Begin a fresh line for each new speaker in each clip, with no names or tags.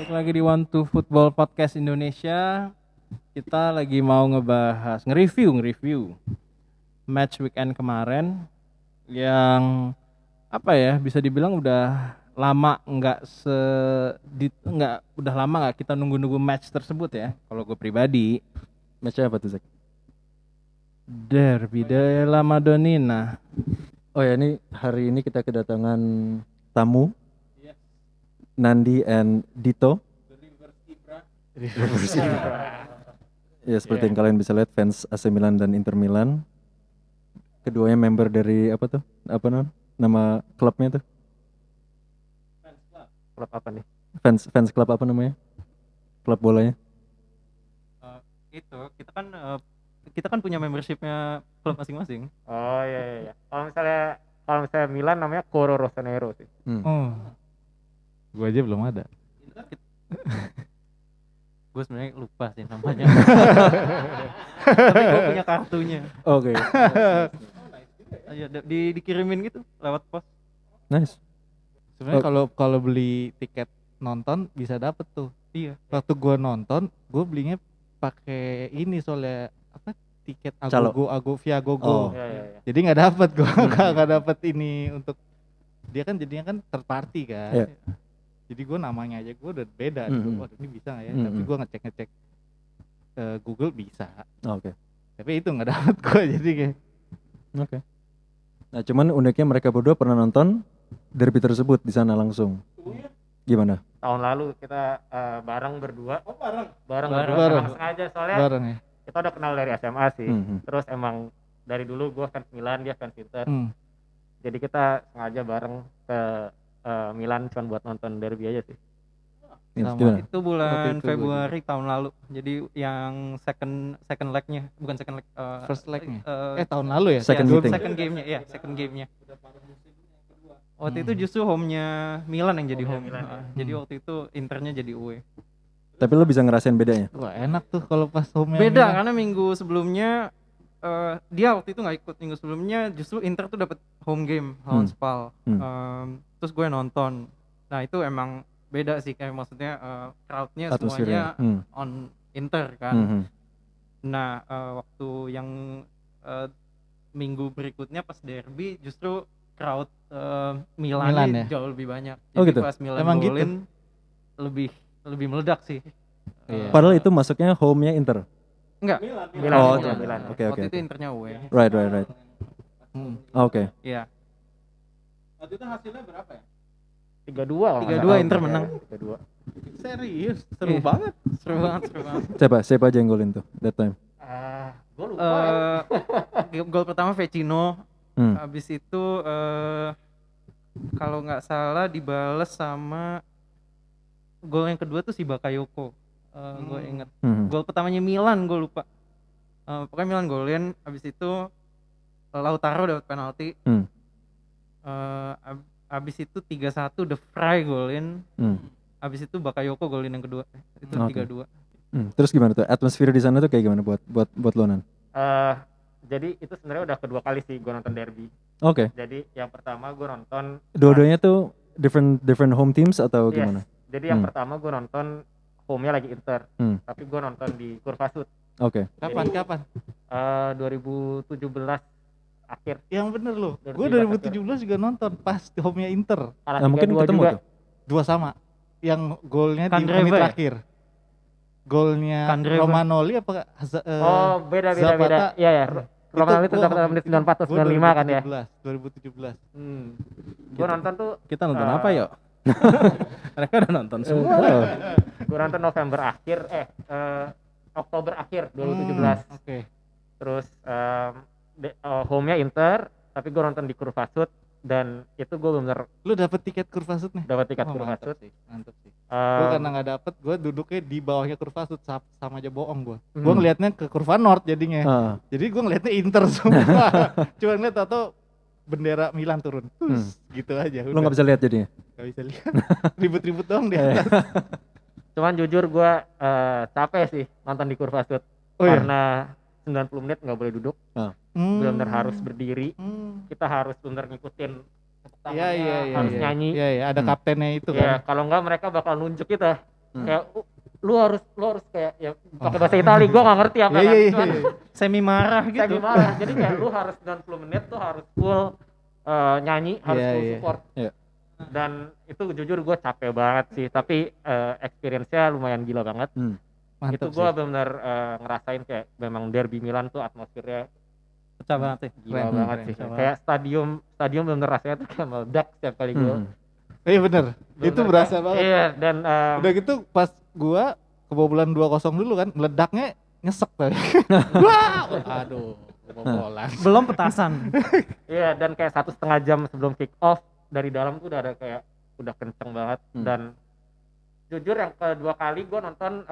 balik lagi di One to Football Podcast Indonesia. Kita lagi mau nge-review match weekend kemarin yang bisa dibilang udah lama nggak kita nunggu match tersebut ya. Kalau gue pribadi,
Match apa tuh, Zak?
Derby della Madonnina.
Oh ya, ini hari ini kita kedatangan tamu, Nandi and Dito. Ya, seperti yang kalian bisa lihat, fans AC Milan dan Inter Milan. Keduanya member dari apa tuh? Nama klubnya tuh?
Klub apa nih?
Fans klub apa namanya? Klub bolanya?
Itu kita kan punya membershipnya klub masing-masing.
Oh iya. Kalau misalnya Milan namanya Coro Rossonero sih.
Oh, gue aja belum ada.
Gue sebenarnya lupa sih namanya. Tapi gue punya kartunya.
Oke.
Ayo dikirimin gitu lewat pos.
Nice.
Sebenarnya kalau beli tiket nonton bisa dapet tuh.
Iya.
Waktu gue nonton, gue belinya pakai ini soalnya tiket
Calo.
via
Oh.
Gogo.
Iya.
Jadi nggak dapet gue, nggak dapet ini untuk dia kan jadinya kan third party kan.
Iya.
Jadi gue namanya aja gue udah beda.
Mhm.
Wah, ini bisa nggak ya?
Mhm.
Tapi gue ngecek Google bisa.
Oke.
Tapi itu nggak dapet gue jadi kayak.
Oke. Nah, cuman uniknya mereka berdua pernah nonton derby tersebut di sana langsung. Gimana?
Tahun lalu kita bareng berdua.
Oh bareng.
Bareng.
Bareng.
Sengaja soalnya
Bareng ya.
kita udah kenal dari SMA sih.
Mhm.
Terus emang dari dulu gue fans Milan, dia fans Inter. Jadi kita sengaja bareng ke Milan cuma buat nonton derby aja sih.
Yes,
Sama.
gimana?
Itu bulan
Waktu itu
Februari tahun lalu. Jadi yang second leg-nya, bukan second leg.
First leg-nya. Tahun lalu ya.
Second meeting.
Second game-nya, iya, second game-nya. Waktu itu justru home-nya Milan yang jadi home.
Milan,
Nah, Jadi waktu itu Internya jadi away.
Tapi lo bisa ngerasain bedanya?
Wah enak tuh kalau pas home
Beda karena minggu sebelumnya dia waktu itu nggak ikut. Minggu sebelumnya justru Inter tuh dapat home game lawan Spal. Terus gue nonton. Nah itu emang beda sih, kayak maksudnya crowdnya
Atmosfernya.
semuanya on Inter kan.
Mhm.
Nah waktu yang minggu berikutnya pas derby justru crowd Milan
Milan
nih
ya?
jauh lebih banyak.
Oh,
Jadi
gitu?
pas Milan
Emang gitu?
golin lebih meledak sih.
Iya.
Padahal itu masuknya home-nya Inter.
Enggak.
Milan.
Oh,
Milan.
Oke.
Waktu itu Internya away.
Right. Oke.
Iya.
Waktu itu hasilnya berapa ya?
3-2 kalau nggak
3-2
salah.
Inter menang.
3-2.
Serius, seru
Iya.
banget.
Seru banget.
Siapa aja yang golin tuh that time?
Gue lupa ya.
Gol pertama Vecino.
Hmm.
Habis itu kalau nggak salah dibales sama gol yang kedua tuh si Bakayoko. Gue inget. Gol pertamanya Milan gue lupa. Pokoknya Milan golin. Habis itu Lautaro dapat penalti. Habis itu 3-1 De Vrij golin. Habis itu Bakayoko golin yang kedua. Itu
Oke.
3-2.
Terus gimana tuh? Atmosfer di sana tuh kayak gimana buat lo, Nan?
Jadi itu sebenarnya udah kedua kali sih gue nonton derby.
Oke.
Jadi yang pertama gue nonton
Dua-duanya tuh different home teams atau
Yes.
gimana?
Jadi yang pertama gue nonton home-nya lagi Inter. Tapi gue nonton di Curva Sud.
Oke.
Kapan?
2017 akhir.
Yang bener loh.
Dari
Gue 2017 juga nonton pas home-nya Inter.
Kalah
Nah, mungkin
3-2
ketemu
juga.
tuh.
2 sama. Yang golnya di
Kandreva
menit
ya?
terakhir. Golnya
Kandreva.
Romanoli apa
Beda.
Zapata.
Iya. Romanoli itu dapat menit 94 atau 95 kan ya.
2017.
Gue nonton tuh
Kita nonton apa yuk? Mereka udah nonton semua.
gue nonton November akhir Oktober akhir 2017.
Oke.
Terus home-nya Inter, tapi gue nonton di Curva Sud dan itu gue bener
Lu dapet tiket Curva Sud nih?
dapat tiket Curva
Mantap
Sud.
sih. Gue karena nggak dapet, gue duduknya di bawahnya Curva Sud, sama aja bohong gue. Gue ngelihatnya ke Curva North jadinya. Jadi gue ngelihatnya Inter semua. Cuma ngeliat atau bendera Milan turun. Gitu aja.
Lo nggak bisa lihat jadinya?
Gak bisa lihat. Ribut-ribut doang di atas.
Cuman jujur gue capek sih nonton di Curva Sud. Karena 90 menit nggak boleh duduk. Benar-benar harus berdiri. Kita harus benar ngikutin tepuk tangannya, harus nyanyi.
Iya, ada kaptennya itu
Ya,
kan.
kalau enggak mereka bakal nunjuk kita. Kayak lu harus kayak ya pakai bahasa Itali, gua nggak ngerti apa kan. Cuman
semi marah gitu.
Semi marah. Jadi kayak lu harus 90 menit tuh harus full nyanyi, harus full support. Dan itu jujur gue capek banget sih, tapi experience-nya lumayan gila banget. Itu gue benar-benar ngerasain kayak memang derby Milan tuh atmosfernya
pecah banget sih.
Gila banget sih. Kayak stadium bener-bener rasanya tuh kayak meledak setiap kali gue.
Iya bener, itu berasa banget.
Iya, dan
udah gitu pas gue kebobolan 2-0 dulu kan, meledaknya nyesek tadi. Wah, aduh, kebobolan.
Belum petasan.
Iya, dan kayak 1,5 jam sebelum kick off dari dalam tuh udah ada kayak udah kenceng banget. Dan jujur yang kedua kali gue nonton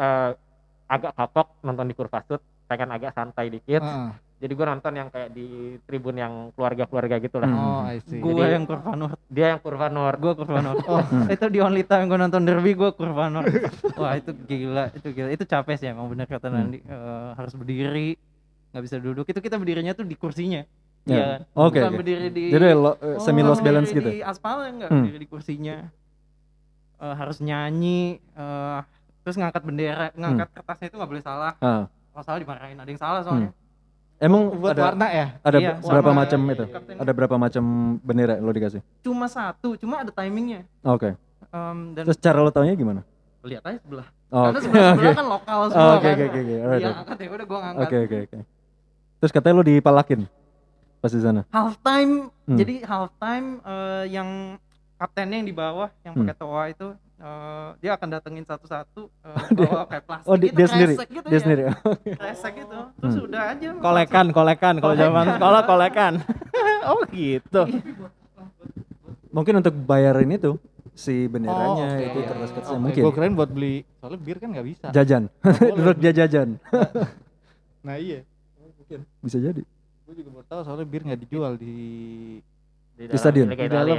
agak kapok nonton di Kurvasut, pengen agak santai dikit. Jadi gue nonton yang kayak di tribun yang keluarga-keluarga gitu lah.
Oh, I see.
Jadi,
Gue yang Kurva Nord.
Dia yang Kurva Nord.
Gue Kurva Nord. Itu di only time gue nonton derby gue Kurva Nord. Wah itu gila. Itu capek sih emang bener kata Nandi. Harus berdiri, nggak bisa duduk. Itu kita berdirinya tuh di kursinya. Iya. Bukan berdiri di.
Jadi semi lost balance gitu.
Di aspal enggak, berdiri di kursinya. Harus nyanyi. Terus ngangkat bendera, ngangkat kertasnya itu nggak boleh salah. Kalau salah dimarahin. Ada yang salah soalnya.
Emang buat warna ya?
Ada berapa macam itu? Ada berapa macam bendera lo dikasih?
Cuma satu, cuma ada timingnya.
Oke.
Dan
terus cara lo taunya gimana?
Lihat aja sebelah.
Karena
sebelah kan lokal semua kan.
Oke.
Dia angkat ya udah gua ngangkat.
Oke. Terus katanya lo dipalakin pas di sana.
Half time. Jadi half time yang kaptennya yang di bawah yang pakai toa itu dia akan datengin satu-satu bawa kayak plastik gitu,
dia sendiri
gitu
dia sendiri
kresek gitu terus udah aja
kolekan kalau zaman sekolah kolekan. Oh gitu.
Mungkin untuk bayarin itu si benderanya itu kertas-kertasnya mungkin.
Gue keren buat beli, soalnya bir kan nggak bisa
jajan. Duduk dia jajan.
Nah iya
mungkin bisa jadi.
Gue juga baru tahu soalnya bir nggak dijual di
stadion
di dalam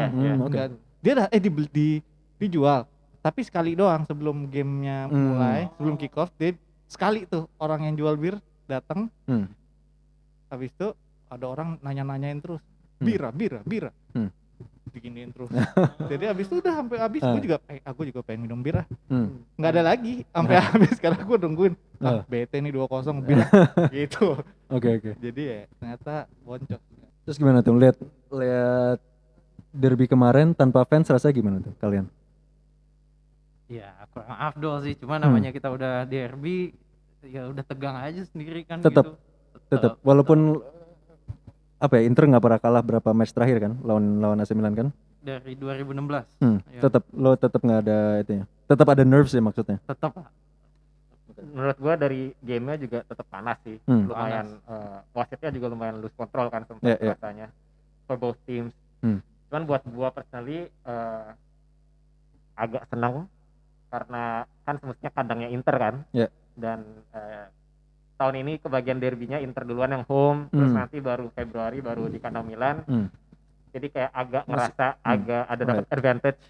dia dijual tapi sekali doang sebelum gamenya mulai, sebelum kick off dia sekali tuh orang yang jual bir datang. Habis itu ada orang nanya-nanyain terus bira bikinin terus. Jadi habis itu udah sampai habis aku juga pengen minum bir. Nggak ada lagi sampai habis, karena gue nungguin bete nih 2-0 bir gitu.
Oke.
Jadi ya ternyata boncos.
Terus gimana tuh lihat derby kemarin tanpa fans rasanya gimana tuh kalian?
Ya kurang afdol sih, cuma namanya kita udah derby ya udah tegang aja sendiri kan.
Tetap walaupun apa ya, Inter nggak pernah kalah berapa match terakhir kan lawan AC Milan kan
dari 2016.
Ya. tetap nggak ada itunya, tetap ada nerves ya maksudnya.
Tetap
menurut gua dari gamenya juga tetap panas sih. Lumayan wasitnya juga lumayan lose control kan sempat rasanya for both teams. Cuman buat gua personally agak senang karena kan semestinya kandangnya Inter kan. Dan tahun ini kebagian derbynya Inter duluan yang home, terus nanti baru Februari baru di kandang Milan. Jadi kayak agak ngerasa agak ada dapat advantage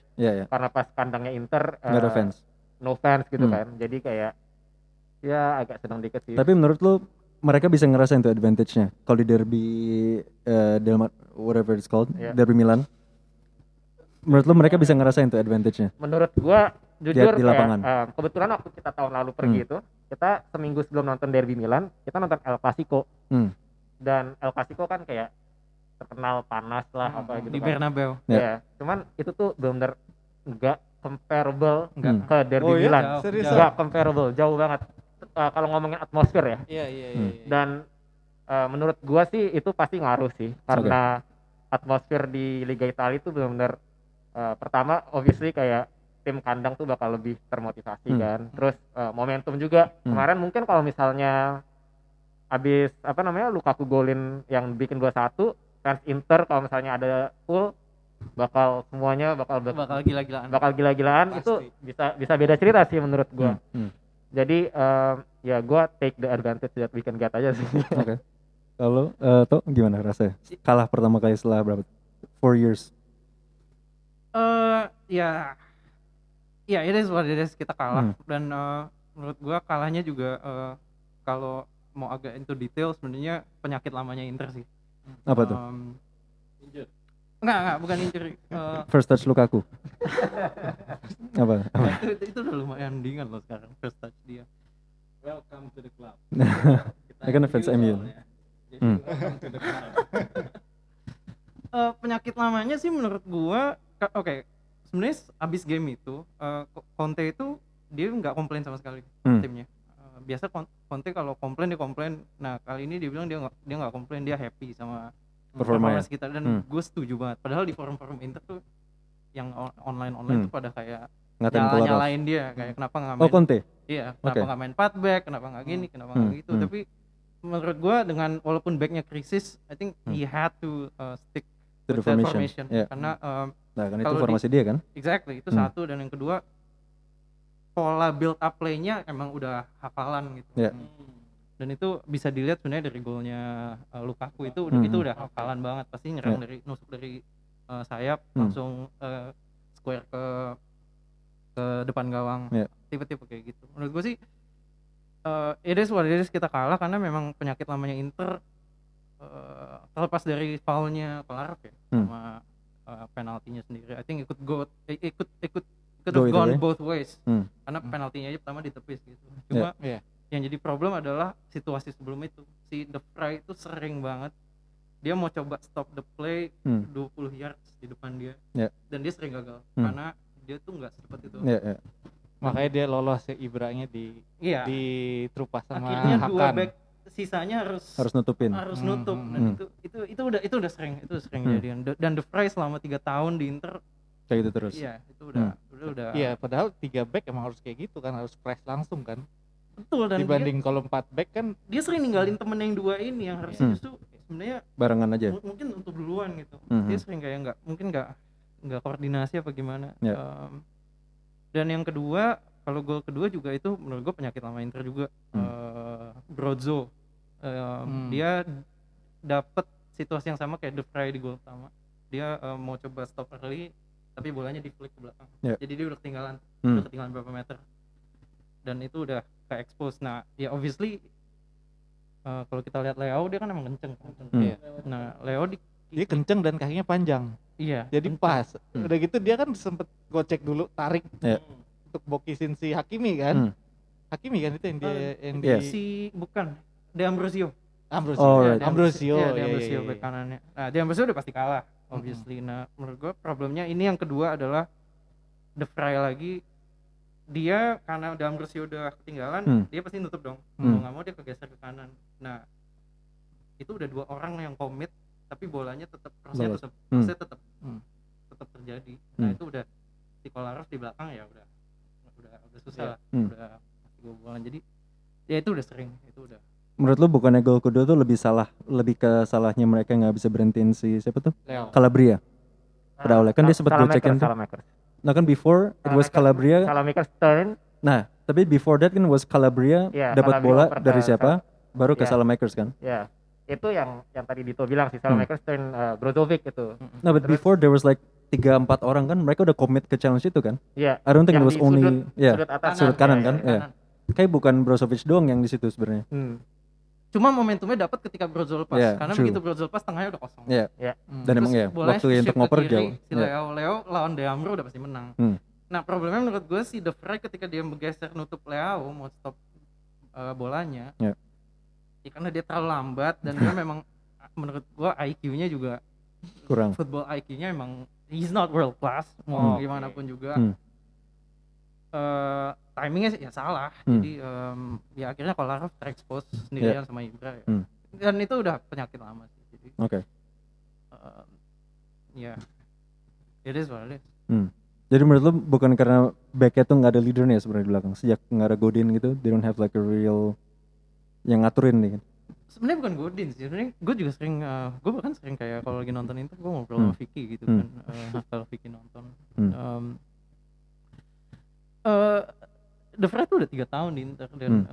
karena pas kandangnya Inter
nggak ada fans,
no fans gitu kan. Jadi kayak ya agak senang dikit sih.
Tapi menurut lu mereka bisa ngerasain tuh advantage-nya kalau di derby whatever it's called, derby Milan? Menurut lu mereka bisa ngerasain tuh advantage-nya?
Menurut gua jujur
di lapangan.
Kebetulan waktu kita tahun lalu pergi itu, kita seminggu sebelum nonton derby Milan, kita nonton El Clasico. Dan El Clasico kan kayak terkenal panas lah apa gitu
di
kan.
Bernabeu.
Ya, cuman itu tuh benar-benar enggak comparable ke derby Milan.
Enggak
comparable, jauh banget. Kalau ngomongin atmosfer ya.
Iya.
Dan menurut gua sih itu pasti ngaruh sih, karena atmosfer di Liga Italia itu benar-benar pertama obviously kayak tim kandang tuh bakal lebih termotivasi kan. Terus momentum juga. Kemarin mungkin kalau misalnya habis Lukaku golin yang bikin 2-1, fans Inter kalau misalnya ada full bakal semuanya bakal gila-gilaan. Itu bisa beda cerita sih menurut gua. Jadi ya gua take the advantage that we can get aja sih.
Oke. Kalau Toh gimana rasanya? Kalah pertama kali setelah berapa? 4 years.
Ya it is what it is, kita kalah. Dan menurut gua kalahnya juga kalau mau agak into detail sebenarnya penyakit lamanya Inter sih.
Apa tuh?
Enggak, bukan injury.
First touch Lukaku. Apa?
Itu udah lumayan mendingan loh sekarang first touch dia.
Welcome to the club.
Ya kan fans MU.
Welcome to the club.
Penyakit lamanya sih menurut gua oke. Sebenarnya abis game itu Conte itu dia nggak komplain sama sekali timnya. Biasa Conte kalau komplain dia komplain. Nah kali ini dia bilang dia nggak komplain, dia happy sama performance kita dan gue setuju banget. Padahal di forum-forum Inter tuh yang online tuh pada kayak nyalain dia kayak kenapa nggak main
Conte?
Iya, kenapa nggak main 4 back, kenapa nggak gini, kenapa nggak gitu. Tapi menurut gue dengan walaupun backnya krisis, I think he had to stick
to the
formation.
Yeah.
Karena
kan itu formasi dia kan?
Exactly, itu satu, dan yang kedua pola build up play-nya emang udah hafalan gitu.
Yeah.
Dan itu bisa dilihat sebenarnya dari golnya Lukaku itu udah hafalan banget, pasti nyerang dari nusuk dari sayap langsung square ke depan gawang. Tipe-tipe kayak gitu. Menurut gue sih it is what it is, kita kalah karena memang penyakit lamanya Inter terlepas dari foulnya Kolarov ya sama penaltinya sendiri. I think it could have gone both ways. Karena penaltinya aja pertama ditepis gitu. Cuma yang jadi problem adalah situasi sebelum itu. Si De Vrij itu sering banget dia mau coba stop the play 20 yards di depan dia. Dan dia sering gagal karena dia tuh nggak secepat itu.
Makanya dia lolos ya Ibra-nya di terupas sama
akhirnya
Hakan.
Dua back sisanya harus
nutupin.
Nutup. Dan itu udah sering kejadian. Dan De Vrij selama 3 tahun di Inter
kayak gitu terus.
Iya, itu udah.
Iya, padahal 3 back emang harus kayak gitu kan, harus press langsung kan.
Betul, dan
dibanding kalau 4 back kan
dia sering ninggalin temen yang 2 ini yang harusnya justru sebenarnya
barengan aja.
Mungkin untuk duluan gitu. Dia sering kayak nggak koordinasi apa gimana. Dan yang kedua, kalau gol kedua juga itu menurut gue penyakit lama Inter juga. Brozo dia dapet situasi yang sama kayak De Vrij di gol pertama. Dia mau coba stop early tapi bolanya di flick ke belakang. Jadi dia udah ketinggalan berapa meter. Dan itu udah ke expose. Nah, ya obviously kalau kita lihat Leo dia kan emang kenceng. Nah, Leo
dia kenceng dan kakinya panjang.
Iya.
Jadi pas. Udah gitu dia kan sempet gocek dulu, tarik untuk bokisin si Hakimi kan. Hakimi kan itu yang dia
bukan De Ambrosio.
Ambrosio
bek kanannya. Nah, De Ambrosio udah pasti kalah obviously. Nah, menurut gue problemnya ini yang kedua adalah De Vrij lagi. Dia karena De Ambrosio udah ketinggalan, dia pasti nutup dong. Mau nggak mau dia kegeser ke kanan. Nah, itu udah 2 orang yang komit, tapi bolanya tetap tetap terjadi. Nah, itu udah si Kolarov di belakang ya udah susah lah. Udah bobolan. Jadi ya itu udah sering, itu udah.
Menurut lu bukannya gol kedua tuh lebih ke salahnya mereka nggak bisa berhentiin si siapa tuh? Calabria. Pada awalnya kan dia sempat gocekin tuh. Nah kan before it was Calabria.
Turn.
Nah, tapi before that kan was Calabria dapat bola dari siapa? Baru ke Salamakers kan?
Ya. Itu yang tadi Dito bilang sih, Salamakers turn Brozovic itu.
Nah, but before there was like 3-4 orang kan, mereka udah commit ke challenge itu kan?
Iya.
I don't think it was only sudut kanan kan? Kayak bukan Brozovic doang yang di situ sebenarnya.
Cuma momentumnya dapat ketika Brozo lepas, karena begitu Brozo lepas tengahnya udah kosong.
Dan emang waktu untuk ngoper jauh.
Si Leo lawan De Ambro udah pasti menang. Nah, problemnya menurut gue si De Vrij ketika dia bergeser nutup Leo mau stop bolanya. Karena dia terlalu lambat dan dia memang menurut gue IQ-nya juga
kurang.
Football IQ-nya emang he's not world class mau gimana pun juga. Timingnya ya salah. Jadi ya akhirnya Kolarov terekspos sendirian sama Ibra ya. Dan itu udah penyakit lama sih. Jadi it is what it is.
Jadi menurut lu bukan karena backnya tuh nggak ada leadernya sebenarnya di belakang, sejak nggak ada Godin gitu, they don't have like a real yang ngaturin nih kan?
Sebenarnya bukan Godin sih, sebenarnya gue juga sering, gue bahkan sering kayak kalau lagi nonton Inter gue ngobrol sama Vicky gitu kan, kalau Vicky nonton. De Vrij tuh udah 3 tahun di Inter dan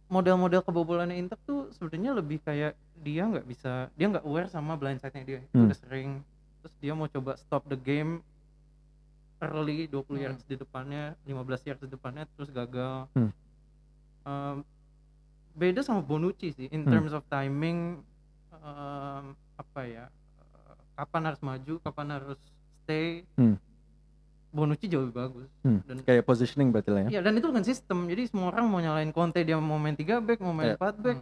model-model kebobolannya Inter tuh sebenarnya lebih kayak dia nggak aware sama blind side-nya dia. Itu udah sering. Terus dia mau coba stop the game early 20 yards di depannya, 15 yards di depannya terus gagal. Beda sama Bonucci sih in terms of timing, kapan harus maju, kapan harus stay. Bonucci jauh lebih bagus.
Dan kayak positioning berarti lah ya.
Iya, dan itu kan sistem. Jadi semua orang mau nyalain Conte dia mau main 3 back, mau main 4 back.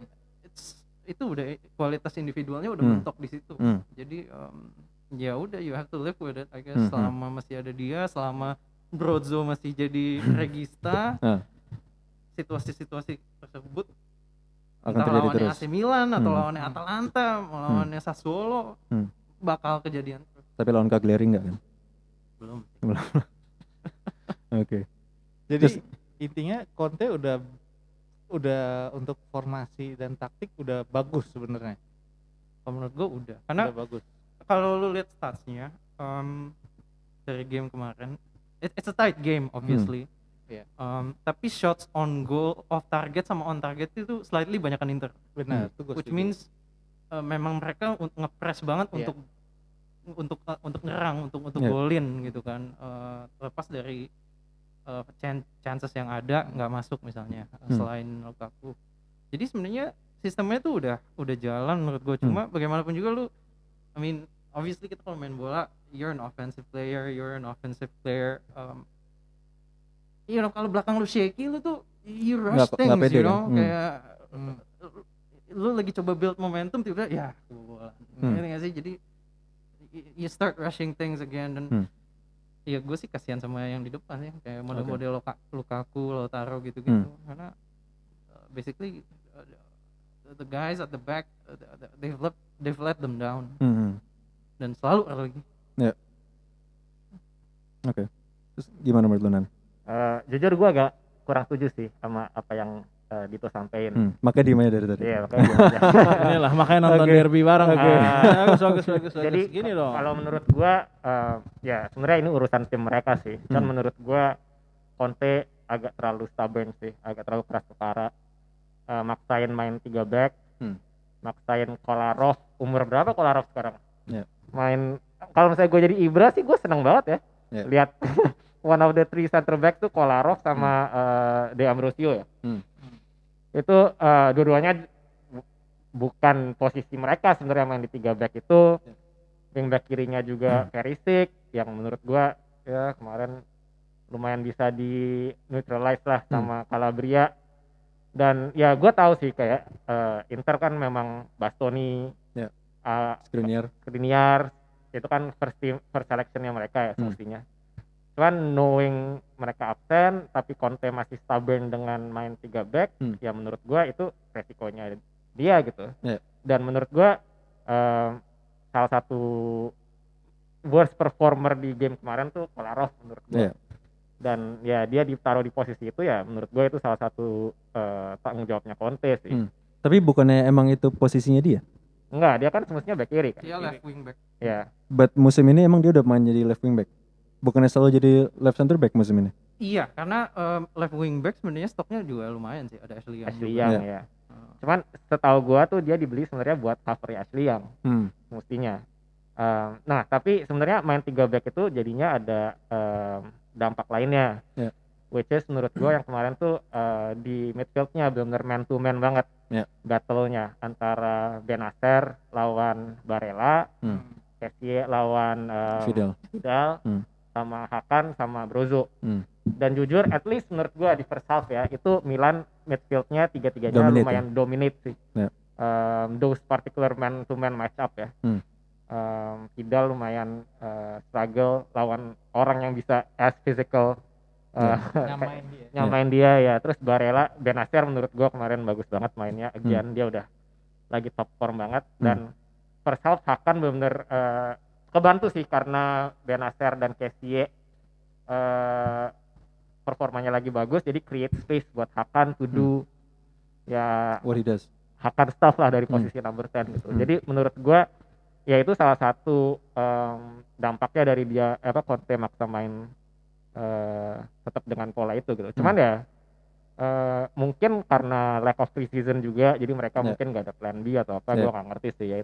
Itu udah kualitas individualnya udah mentok di situ. Jadi ya udah, you have to live with it I guess. Selama masih ada dia, selama Brozo masih jadi regista, situasi-situasi tersebut
akan
entah
terjadi
lawannya
terus.
AC Milan atau lawannya Atalanta, lawannya Sassuolo, bakal kejadian.
Tapi lawan Cagliari enggak kan?
Belum.
Oke.
Jadi intinya Conte udah untuk formasi dan taktik udah bagus sebenarnya.
Kalau menurut gue udah. Karena
udah bagus.
Kalau lu lihat statsnya dari game kemarin, it's a tight game obviously. Tapi shots on goal, off target sama on target itu slightly banyakan Inter.
Benar,
which means memang mereka nge-press banget untuk nyerang, untuk golin gitu kan. Lepas dari chances yang ada nggak masuk misalnya selain Lukaku. Jadi sebenarnya sistemnya tuh udah jalan menurut gue. Cuma bagaimanapun juga lu, I mean obviously kita kalau main bola, you're an offensive player. Kalau belakang lu shaky, lu tuh you rush things, you know, kayak lu lagi coba build momentum tiba-tiba ya bola. Ngerti nggak sih? Jadi you start rushing things again. Dan ya gue sih kasihan sama yang di depan ya, kayak model-model Lukaku, Lautaro gitu-gitu. Karena basically the guys at the back they've let them down. Dan selalu lagi.
Oke. Terus gimana menurut lu, Nan?
Jujur gue agak kurang setuju sih sama apa yang Dito sampein.
Makanya diem aja dari tadi.
Iya, makanya diem aja.
Inilah makanya nonton derby bareng. Bagus.
Jadi
gini dong.
Kalau menurut gue ya sebenarnya ini urusan tim mereka sih. Dan menurut gue Conte agak terlalu stubborn sih, agak terlalu keras kepala. Maksain main 3 back, maksain Kolarov. Umur berapa Kolarov sekarang? Main, kalau misalnya gue jadi Ibra sih gue seneng banget ya. Lihat one of the 3 center back tuh Kolarov sama De Ambrosio ya. Itu dua-duanya bukan posisi mereka sebenarnya main di 3 back itu. Wing back kirinya juga Perisic yang menurut gua ya kemarin lumayan bisa di neutralize lah sama Calabria. Dan ya gua tahu sih kayak Inter kan memang Bastoni, Skriniar itu kan first selectionnya mereka ya semestinya. Cuman knowing mereka absen tapi Conte masih stubborn dengan main 3 back, ya menurut gua itu resikonya dia gitu. Dan menurut gua salah satu worst performer di game kemarin tuh Kolarov menurut gua. Dan ya dia ditaruh di posisi itu ya menurut gua itu salah satu tanggung jawabnya Conte sih.
Tapi bukannya emang itu posisinya dia?
Enggak, dia kan semestinya back kiri kan.
Dia left wing back.
Ya.
But musim ini emang dia udah main jadi left wing back. Bukannya selalu jadi left center back musim ini?
Iya, karena left wing back sebenarnya stoknya juga lumayan sih, ada Ashley
Young ya. Cuman setahu gua tuh dia dibeli sebenarnya buat cover Ashley Young. Mestinya. Nah, tapi sebenarnya main 3 back itu jadinya ada dampak lainnya. Which is menurut gua yang kemarin tuh di midfieldnya benar-benar man to man banget. Battle-nya antara Benacer lawan Barella, Kessie lawan Vidal. Sama Hakan sama Brozo. Dan jujur at least menurut gua di first half ya itu Milan midfieldnya tiga-tiganya lumayan dominate sih. Those particular man to man match up ya. Vidal lumayan struggle lawan orang yang bisa as physical nyamain dia ya. Terus Barella, Benacer menurut gua kemarin bagus banget mainnya. Again dia udah lagi top form banget. Dan first half Hakan benar-benar kebantu sih karena Benacer dan Kessie performanya lagi bagus, jadi create space buat Hakan to do ya
what he does.
Hakan stuff lah dari posisi number 10 gitu. Jadi menurut gua ya itu salah satu dampaknya dari dia Conte maksa main tetap dengan pola itu gitu. Cuman ya mungkin karena lack of preseason juga, jadi mereka mungkin nggak ada plan B atau apa, gua nggak ngerti sih. Ya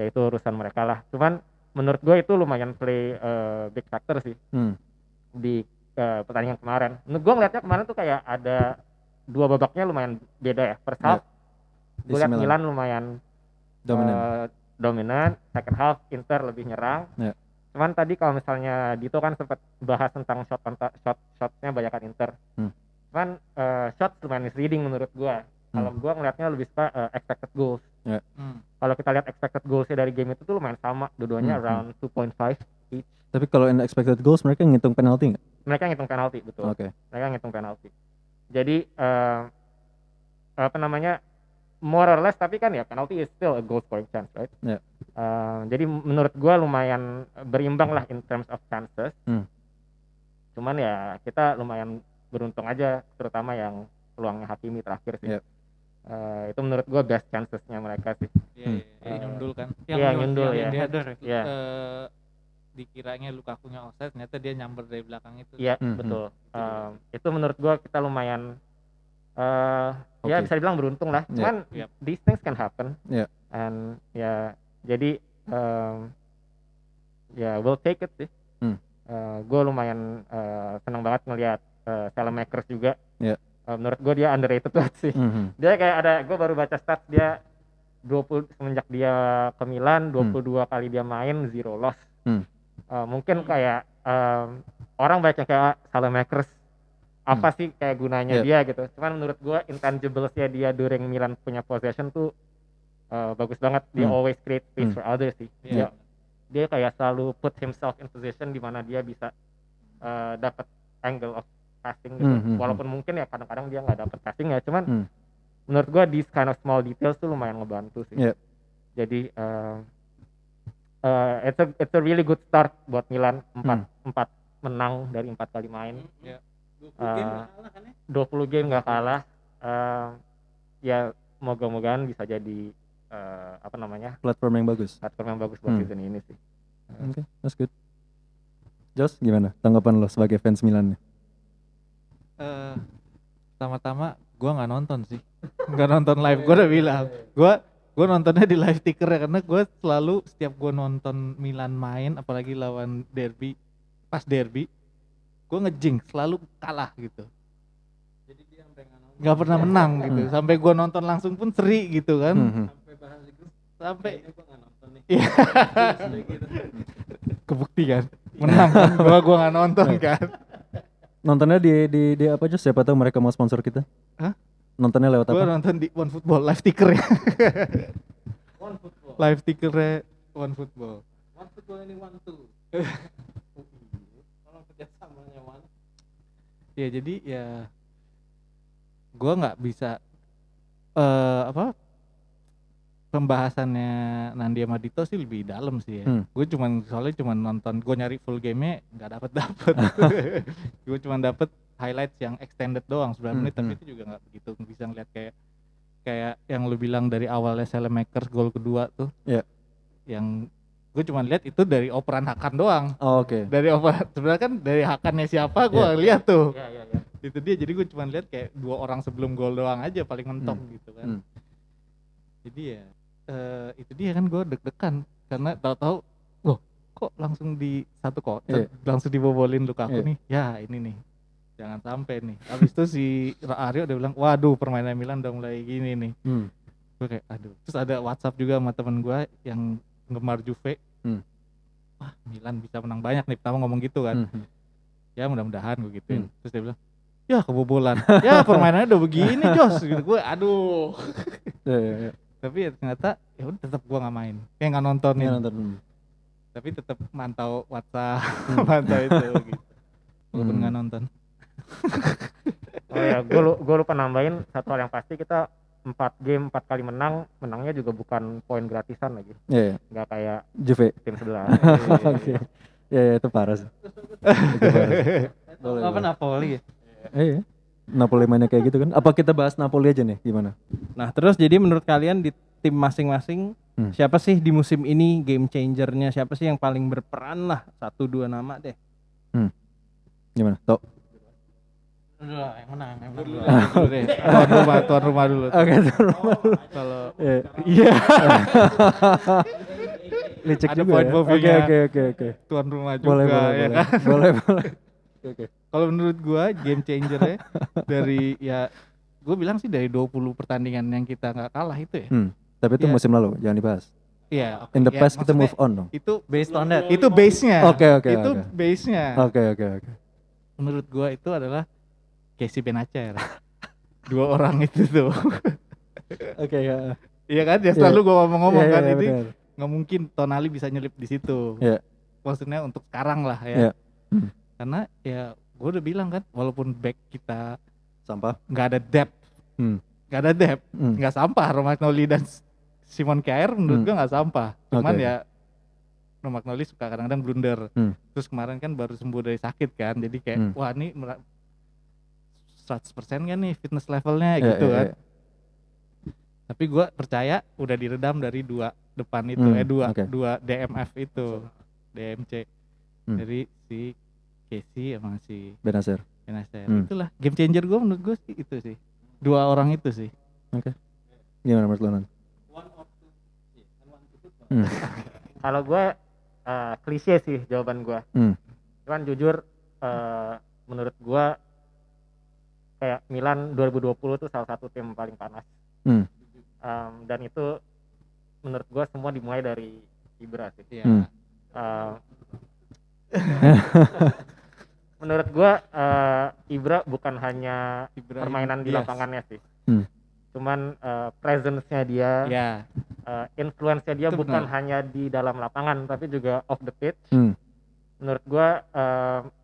itu urusan mereka lah. Cuman menurut gue itu lumayan play big factor sih di pertandingan kemarin. Menurut gue ngeliatnya kemarin tuh kayak ada 2 babaknya lumayan beda ya. First half gue liat Milan lumayan dominan, second half Inter lebih nyerang. Cuman tadi kalau misalnya Dito kan sempat bahas tentang shotnya banyakan Inter. Cuman shot lumayan misleading menurut gua. Kalau gua ngelihatnya lebih suka expected goals. Kalau kita lihat expected goalsnya dari game itu tuh lumayan sama, dua-duanya around 2.5 each.
Tapi kalau in expected goals mereka ngitung penalti nggak?
Mereka ngitung penalti, betul. Mereka ngitung penalti. Jadi apa namanya, more or less, tapi kan ya penalti is still a goal scoring chance, right? Jadi menurut gua lumayan berimbang lah in terms of chances. Cuman ya kita lumayan beruntung aja, terutama yang peluangnya Hakimi terakhir sih. Itu menurut gua best chancesnya mereka sih.
Nyundul kan?
Iya, nyundul ya.
Iya. Dikiranya Lukaku-nya offside, ternyata dia nyamber dari belakang itu.
Iya, betul. Itu menurut gua kita lumayan ya bisa dibilang beruntung lah. Cuman these things can happen. And ya jadi ya we'll take it sih. Gue lumayan senang banget ngelihat Saelemaekers juga. Menurut gue dia underrated banget sih. Dia kayak ada, gue baru baca stats dia 20 semenjak dia ke Milan 22 kali dia main 0 loss. Mungkin kayak orang baca kayak Saelemaekers apa sih kayak gunanya dia gitu. Cuman menurut gue intangibles-nya dia during Milan punya possession tuh bagus banget. Dia always create space for others sih. Dia kayak selalu put himself in position di mana dia bisa dapat angle of passing gitu. Walaupun mungkin ya kadang-kadang dia nggak dapat passing ya, cuman menurut gua these kind of small details tuh lumayan ngebantu sih. Jadi it's a really good start buat Milan. 4 menang dari 4 kali main. 20 game nggak kalah. Ya moga-mogaan bisa jadi apa namanya,
platform yang bagus
buat season ini sih.
Oke, that's good. Jos, gimana tanggapan lo sebagai fans Milan?
Pertama-tama gue nggak nonton sih, nggak nonton live. Gue udah bilang, gue nontonnya di live ticker ya, karena gue selalu setiap gue nonton Milan main, apalagi lawan derby, pas derby gue ngejing selalu kalah gitu. Jadi dia nggak pernah menang gitu. Sampai gue nonton langsung pun seri gitu kan. Sampai gue nggak nonton nih. Kebukti kan, menang kan. Gue nggak nonton kan.
Nontonnya di apa aja? Siapa tahu mereka mau sponsor kita? Nontonnya lewat apa?
Gue nonton di OneFootball live ticker ya. Live tickernya OneFootball. OneFootball ini one-two. Tolong kerjasamanya one. Ya jadi ya gue nggak bisa pembahasannya Nandi sama Dito sih lebih dalam sih ya. Gue soalnya cuman nonton, gue nyari full game-nya nggak dapet. Gue cuman dapet highlights yang extended doang 9 menit, tapi itu juga nggak begitu bisa ngeliat kayak yang lu bilang dari awalnya Saelemaekers gol kedua tuh. Yang gue cuma lihat itu dari operan Hakan doang. Dari operan, sebenarnya kan dari Hakannya siapa gue lihat tuh. Itu dia, jadi gue cuma lihat kayak 2 orang sebelum gol doang aja paling mentok gitu kan. Jadi ya itu dia kan, gue deg-degan karena tahu-tahu loh kok langsung di satu langsung dibobolin Lukaku nih. Ya ini nih jangan sampai nih. Habis itu si Aryo udah bilang waduh permainan Milan udah mulai gini nih. Gue kayak aduh. Terus ada WhatsApp juga sama temen gue yang gemar Juve. Wah Milan bisa menang banyak nih, pertama ngomong gitu kan. Ya mudah-mudahan gue gituin. Terus dia bilang ya kebobolan. Ya permainannya udah begini Jos gitu. Gue aduh. Tapi ya ternyata ya udah tetap gua nggak main, kayak nggak nontonin. Tapi tetap mantau WhatsApp, mantau itu gitu. Walaupun nggak nonton.
Oh ya, gue lupa nambahin satu hal yang pasti, kita 4 game 4 kali menangnya juga bukan poin gratisan lagi. Nggak kayak
Juve
tim sebelah.
Ya itu parah sih.
Apa Napoli ya?
Napoli mainnya kayak gitu kan. Apa kita bahas Napoli aja nih, gimana?
Nah terus jadi menurut kalian di tim masing-masing siapa sih di musim ini game changernya, siapa sih yang paling berperan lah, 1-2 nama deh.
Gimana? Tok?
Yang menang
dulu deh. Tuan rumah dulu.
Oke, tuan rumah dulu.
Kalau
iya. Licik
ada
juga
point
ya.
bovingnya.
Oke.
Tuan rumah juga ya kan.
Boleh. Oke.
Kalau menurut gua game changernya dari ya gue bilang sih dari 20 pertandingan yang kita nggak kalah itu ya.
Tapi itu musim lalu, jangan dibahas.
Iya.
In the
Ya,
past kita
maksudnya
move on dong.
Itu
Based on that.
itu base-nya.
Oke.
Itu base-nya.
Oke.
Menurut gua itu adalah Casey Benacer. Dua orang itu tuh.
Oke ya.
Iya kan? Ya selalu gua ngomong kan ini
benar.
nggak mungkin Tonali bisa nyelip di situ.
Iya.
Maksudnya untuk sekarang lah ya.
Iya.
Karena ya gua udah bilang kan, walaupun back kita
Sampah.
nggak ada depth, nggak sampah. Romagnoli dan Simon Kjaer menurut gua nggak sampah. Cuman ya Romagnoli suka kadang-kadang blunder. Terus kemarin kan baru sembuh dari sakit kan, jadi kayak wah ini 100% kan nih fitness levelnya gitu kan. Tapi gue percaya udah diredam dari dua depan itu, dua DMF itu, DMC dari si Casey sama si
Benacer.
Itulah game changer gue menurut gue sih itu sih, dua orang itu sih.
Oke. Gimana menurut lo, Nan?
Kalau gue klise sih jawaban gue. Cuman jujur menurut gue kayak Milan 2020 tuh salah satu tim paling panas. Dan itu menurut gue semua dimulai dari Ibra sih. Menurut gue Ibra bukan hanya permainan di lapangannya sih. Cuman presence-nya dia, influence-nya dia itu bukan hanya di dalam lapangan tapi juga off the pitch. Menurut gue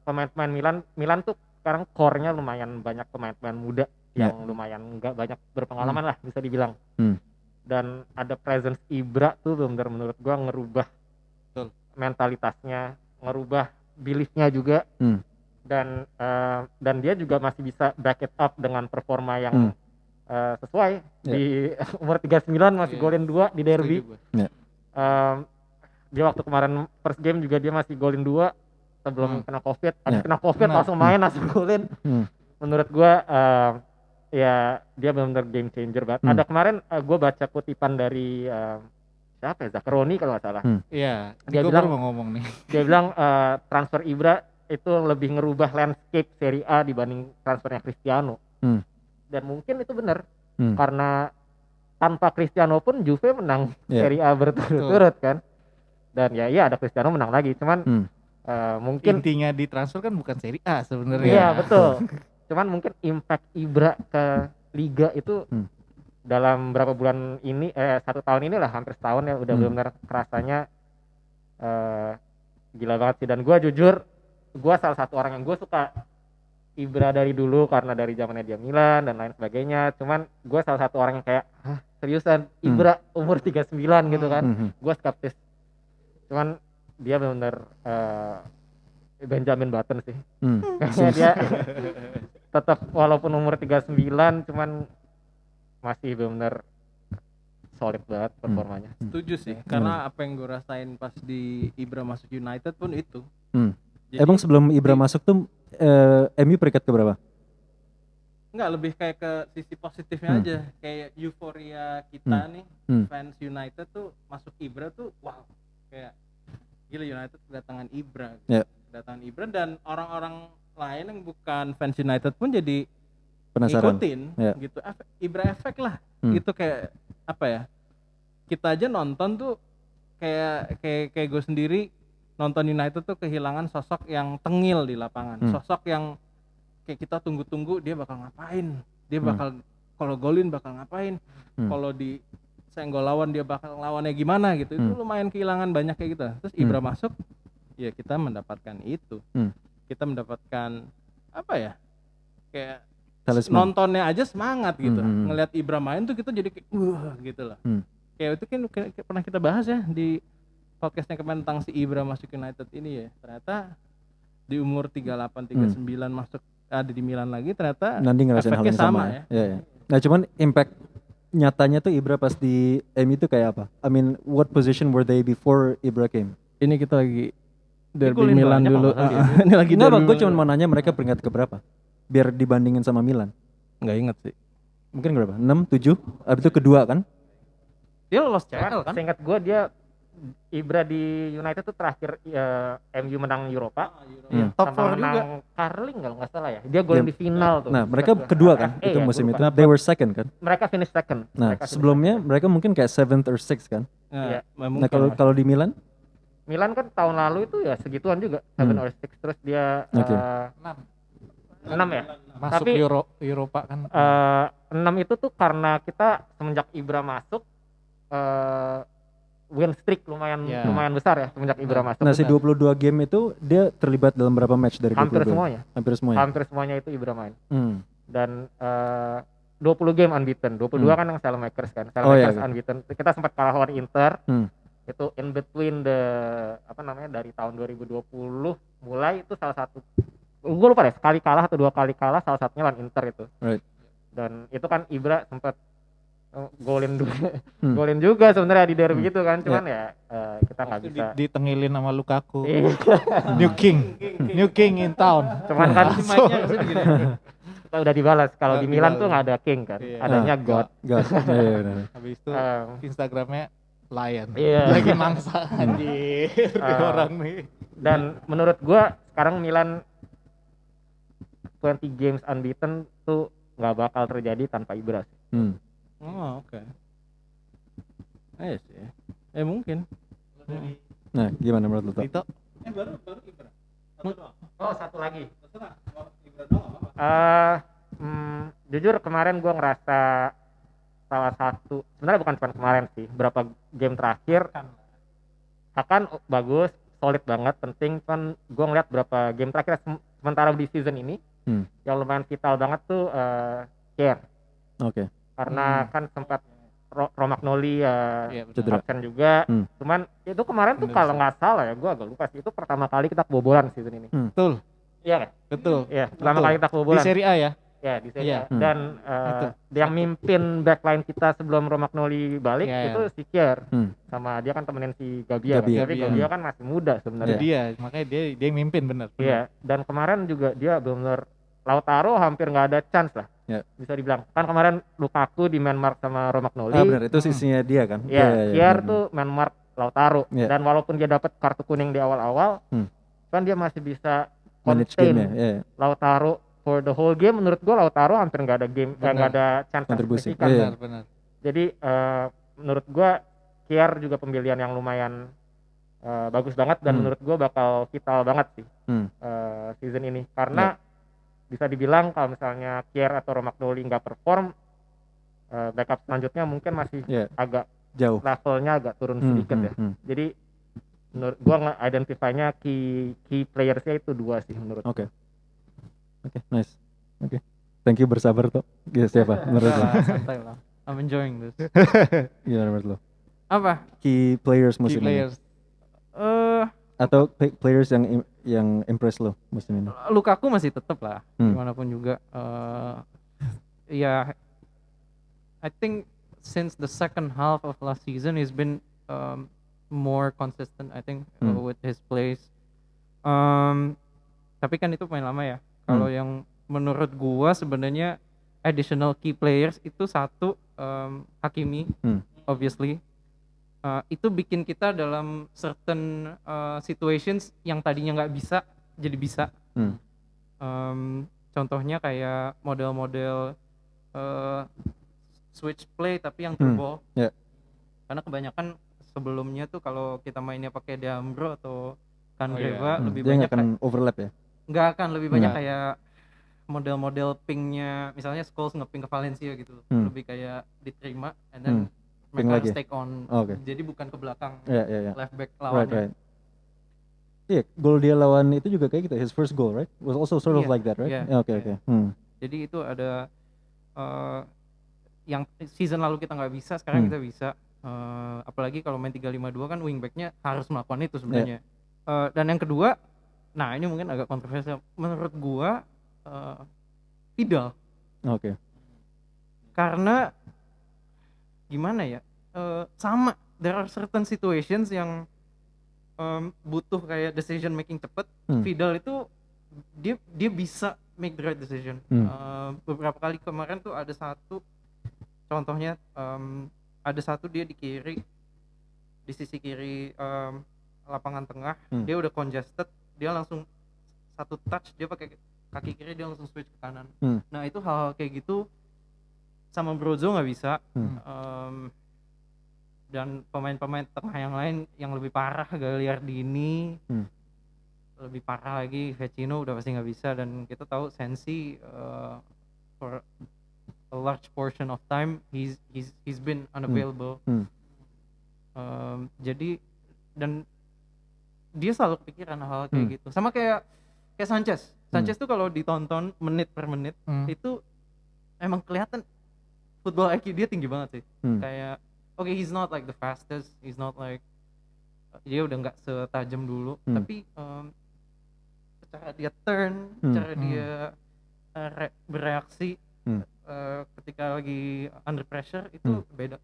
pemain-pemain Milan tuh sekarang core-nya lumayan banyak pemain-pemain muda yang lumayan nggak banyak berpengalaman lah bisa dibilang. Dan ada presence Ibra tuh benar menurut gue ngerubah mentalitasnya, ngerubah belief-nya juga. Dan dia juga masih bisa back it up dengan performa yang sesuai. Di umur 39 masih golin 2 di derby. Dia waktu kemarin first game juga dia masih golin 2 sebelum kena covid. Kena covid langsung main langsung golin. Menurut gue ya dia benar-benar game changer banget. Ada kemarin gue baca kutipan dari siapa ya, Zaccheroni kalau nggak salah.
Iya,
dia bilang mau ngomong nih. Dia bilang transfer Ibra itu lebih ngerubah landscape Serie A dibanding transfernya Cristiano. Dan mungkin itu benar. Karena tanpa Cristiano pun Juve menang Serie A berturut-turut kan. Dan ya ada Cristiano menang lagi. Cuman mungkin
intinya di transfer kan bukan Serie A sebenarnya.
Iya, betul. Cuman mungkin impact Ibra ke liga itu dalam berapa bulan ini 1 tahun inilah, hampir setahun ya, udah benar-benar kerasanya gila banget sih. Dan gue jujur gue salah satu orang yang gue suka Ibra dari dulu karena dari zamannya dia Milan dan lain sebagainya. Cuman gue salah satu orang yang kayak seriusan Ibra umur 39 gitu kan. Gue skeptis. Cuman dia benar-benar Benjamin Button sih. Kayaknya dia tetap walaupun umur 39 cuman masih benar solid banget performanya.
Setuju sih, karena apa yang gue rasain pas di Ibra masuk United pun itu.
Jadi, emang sebelum Ibra masuk tuh MU peringkat ke berapa?
Enggak, lebih kayak ke sisi positifnya aja. Kayak euforia kita nih fans United tuh masuk Ibra tuh wow, kayak gila United kedatangan Ibra. Kedatangan Ibra dan orang-orang lain yang bukan fans United pun jadi
penasaran,
ngikutin gitu. Ibra efek lah. Gitu kayak apa ya? Kita aja nonton tuh kayak gue sendiri nonton United tuh kehilangan sosok yang tengil di lapangan. Sosok yang kayak kita tunggu-tunggu dia bakal ngapain. Dia bakal kalau golin bakal ngapain. Kalau di senggol lawan dia bakal lawannya gimana gitu. Itu lumayan kehilangan banyak kayak gitu. Terus Ibra masuk, ya kita mendapatkan itu. Kita mendapatkan apa ya? Kayak nontonnya aja semangat gitu. Ngelihat Ibra main tuh kita jadi kayak gitu loh. Kayak itu kan pernah kita bahas ya di podcastnya kemarin tentang si Ibra masuk United ini ya. Ternyata di umur 38 39 masuk ada di Milan lagi, ternyata
nanti ngerasain hal yang sama ya. Nah cuman impact nyatanya tuh Ibra pas di MU itu kayak apa? I mean what position were they before Ibra came?
Ini kita lagi derby Milan dulu. Ini lagi
derby. Gue cuma mau nanya mereka peringkat ke berapa? Biar dibandingin sama Milan.
Nggak inget sih.
Mungkin berapa? 6, 7? Abis itu kedua kan?
Dia lolos CL kan? Seingat gue dia Ibra di United tuh terakhir MU menang Europa.
Top 4
menang
juga.
Carling kalau nggak salah ya. Dia golin di final tuh.
Nah, mereka kedua kan itu musim itu. They were second kan.
Mereka finish second.
Nah, sebelumnya mereka mungkin kayak 7th or 6th kan.
Iya.
Nah, kalau di Milan
kan tahun lalu itu ya segituan juga 7 or 6, terus dia 6 ya.
Masuk
Tapi
Eropa kan.
6 itu tuh karena kita semenjak Ibra masuk win streak lumayan besar ya semenjak Ibra masuk.
Nah, si 22 game itu dia terlibat dalam berapa match dari 22?
Hampir semuanya itu Ibra main. Dan 20 game unbeaten. 22 kan yang Saelemaekers kan. Saelemaekers unbeaten. Kita sempat kalah lawan Inter. Itu in between dari tahun 2020 mulai itu salah satu, gue lupa deh, sekali kalah atau 2 kali kalah, salah satunya lawan Inter itu.
Right.
Dan itu kan Ibra sempat golin juga sebenarnya di derby gitu kan, cuman kita nggak bisa
ditengilin sama Lukaku. New King in town.
Cuman kan kita udah dibalas. Kalau di Milan tuh nggak ada King kan, adanya God.
Habis itu Instagramnya Lion.
Iya.
Lagi mangsa anjir orang nih.
Dan menurut gua sekarang Milan 20 games unbeaten tuh nggak bakal terjadi tanpa Ibra sih.
Oh, oke. Iya sih. Mungkin.
Nah, gimana menurut lu?
Itu
baru Ibra.
Oh, satu lagi. Jujur kemarin gua ngerasa salah satu, sebenarnya bukan cuma kemarin sih, berapa game terakhir akan bagus, solid banget, penting kan. Gue ngeliat berapa game terakhir sementara di season ini yang lumayan vital banget tuh Kjaer. Karena kan sempat Romagnoli absen juga. Cuman itu kemarin tuh kalau nggak salah ya, gue agak lupa sih, itu pertama kali kita kebobolan season ini.
Betul.
Iya kan?
Betul.
Iya, pertama kali kita kebobolan
di Serie A ya.
Ya di Serie A. Dan yang mimpin backline kita sebelum Romagnoli balik itu si Kjaer. Sama dia kan temenin si Gabbia. Tapi Gabbia kan masih muda sebenarnya.
Makanya dia yang mimpin bener.
Iya, dan kemarin juga dia benar-benar, Lautaro hampir nggak ada chance lah. Bisa dibilang. Kan kemarin Lukaku di man mark sama Romagnoli.
Benar, itu sisinya dia kan.
Iya, Kjaer tuh man mark Lautaro. Dan walaupun dia dapat kartu kuning di awal-awal, kan dia masih bisa contain Lautaro for the whole game. Menurut gua Lautaro hampir nggak ada game, nggak ada chance
kontribusi.
Benar.
Jadi menurut gua Kjaer juga pembelian yang lumayan bagus banget, dan menurut gua bakal vital banget sih season ini, karena bisa dibilang kalau misalnya Kjaer atau Romagnoli nggak perform, backup selanjutnya mungkin masih agak
jauh,
levelnya agak turun sedikit ya. Jadi menurut gua nge-identify-nya key players-nya itu 2 sih menurut.
Oke, nice. Thank you, bersabar tuh. Siapa menurut lo?
Santai lah. I'm enjoying this.
Gimana menurut lo?
Apa?
Key players musim ini. Atau players yang impress lo musim ini?
Lukaku masih tetap lah, gimana pun juga. I think since the second half of last season he's been more consistent, I think, with his plays. Tapi kan itu main lama ya. Kalau yang menurut gua sebenarnya additional key players itu satu, Hakimi, obviously. Itu bikin kita dalam certain situations yang tadinya nggak bisa jadi bisa. Contohnya kayak model-model switch play tapi yang through ball. Karena kebanyakan sebelumnya tuh kalau kita mainnya pakai Deambro atau Kandreva lebih
dia
banyak
nggak akan overlap ya?
Nggak akan, lebih banyak kayak model-model pingnya, misalnya Scholes nge-ping ke Valencia gitu, lebih kayak diterima and then mereka stake on. Jadi bukan ke belakang left back lawannya.
Iya, gol dia lawan itu juga kayak gitu. His first goal, right? Was also sort of like that, right? Okay.
Jadi itu ada yang season lalu kita nggak bisa, sekarang kita bisa. Apalagi kalau main 3-5-2 kan wingbacknya harus melakukan itu sebenarnya. Dan yang kedua, nah ini mungkin agak kontroversial menurut gua, Vidal. Karena gimana ya? Sama, there are certain situations yang butuh kayak decision making cepet. Vidal itu dia bisa make the right decision. Beberapa kali kemarin tuh ada satu contohnya, ada satu dia di kiri di sisi kiri lapangan tengah, dia udah congested, dia langsung satu touch dia pakai kaki kiri, dia langsung switch ke kanan. Nah itu hal kayak gitu sama Brozo nggak bisa. Dan pemain-pemain tengah yang lain yang lebih parah, Gagliardini, lebih parah lagi, Vecino udah pasti nggak bisa. Dan kita tahu Sensi for a large portion of time he's been unavailable. Jadi dan dia selalu kepikiran hal kayak gitu. Sama kayak Sanchez tuh kalau ditonton menit per menit itu emang kelihatan football IQ dia tinggi banget sih. Kayak okay, he's not like the fastest, he's not like dia udah nggak setajam dulu, tapi cara dia turn, cara dia bereaksi ketika lagi under pressure itu beda.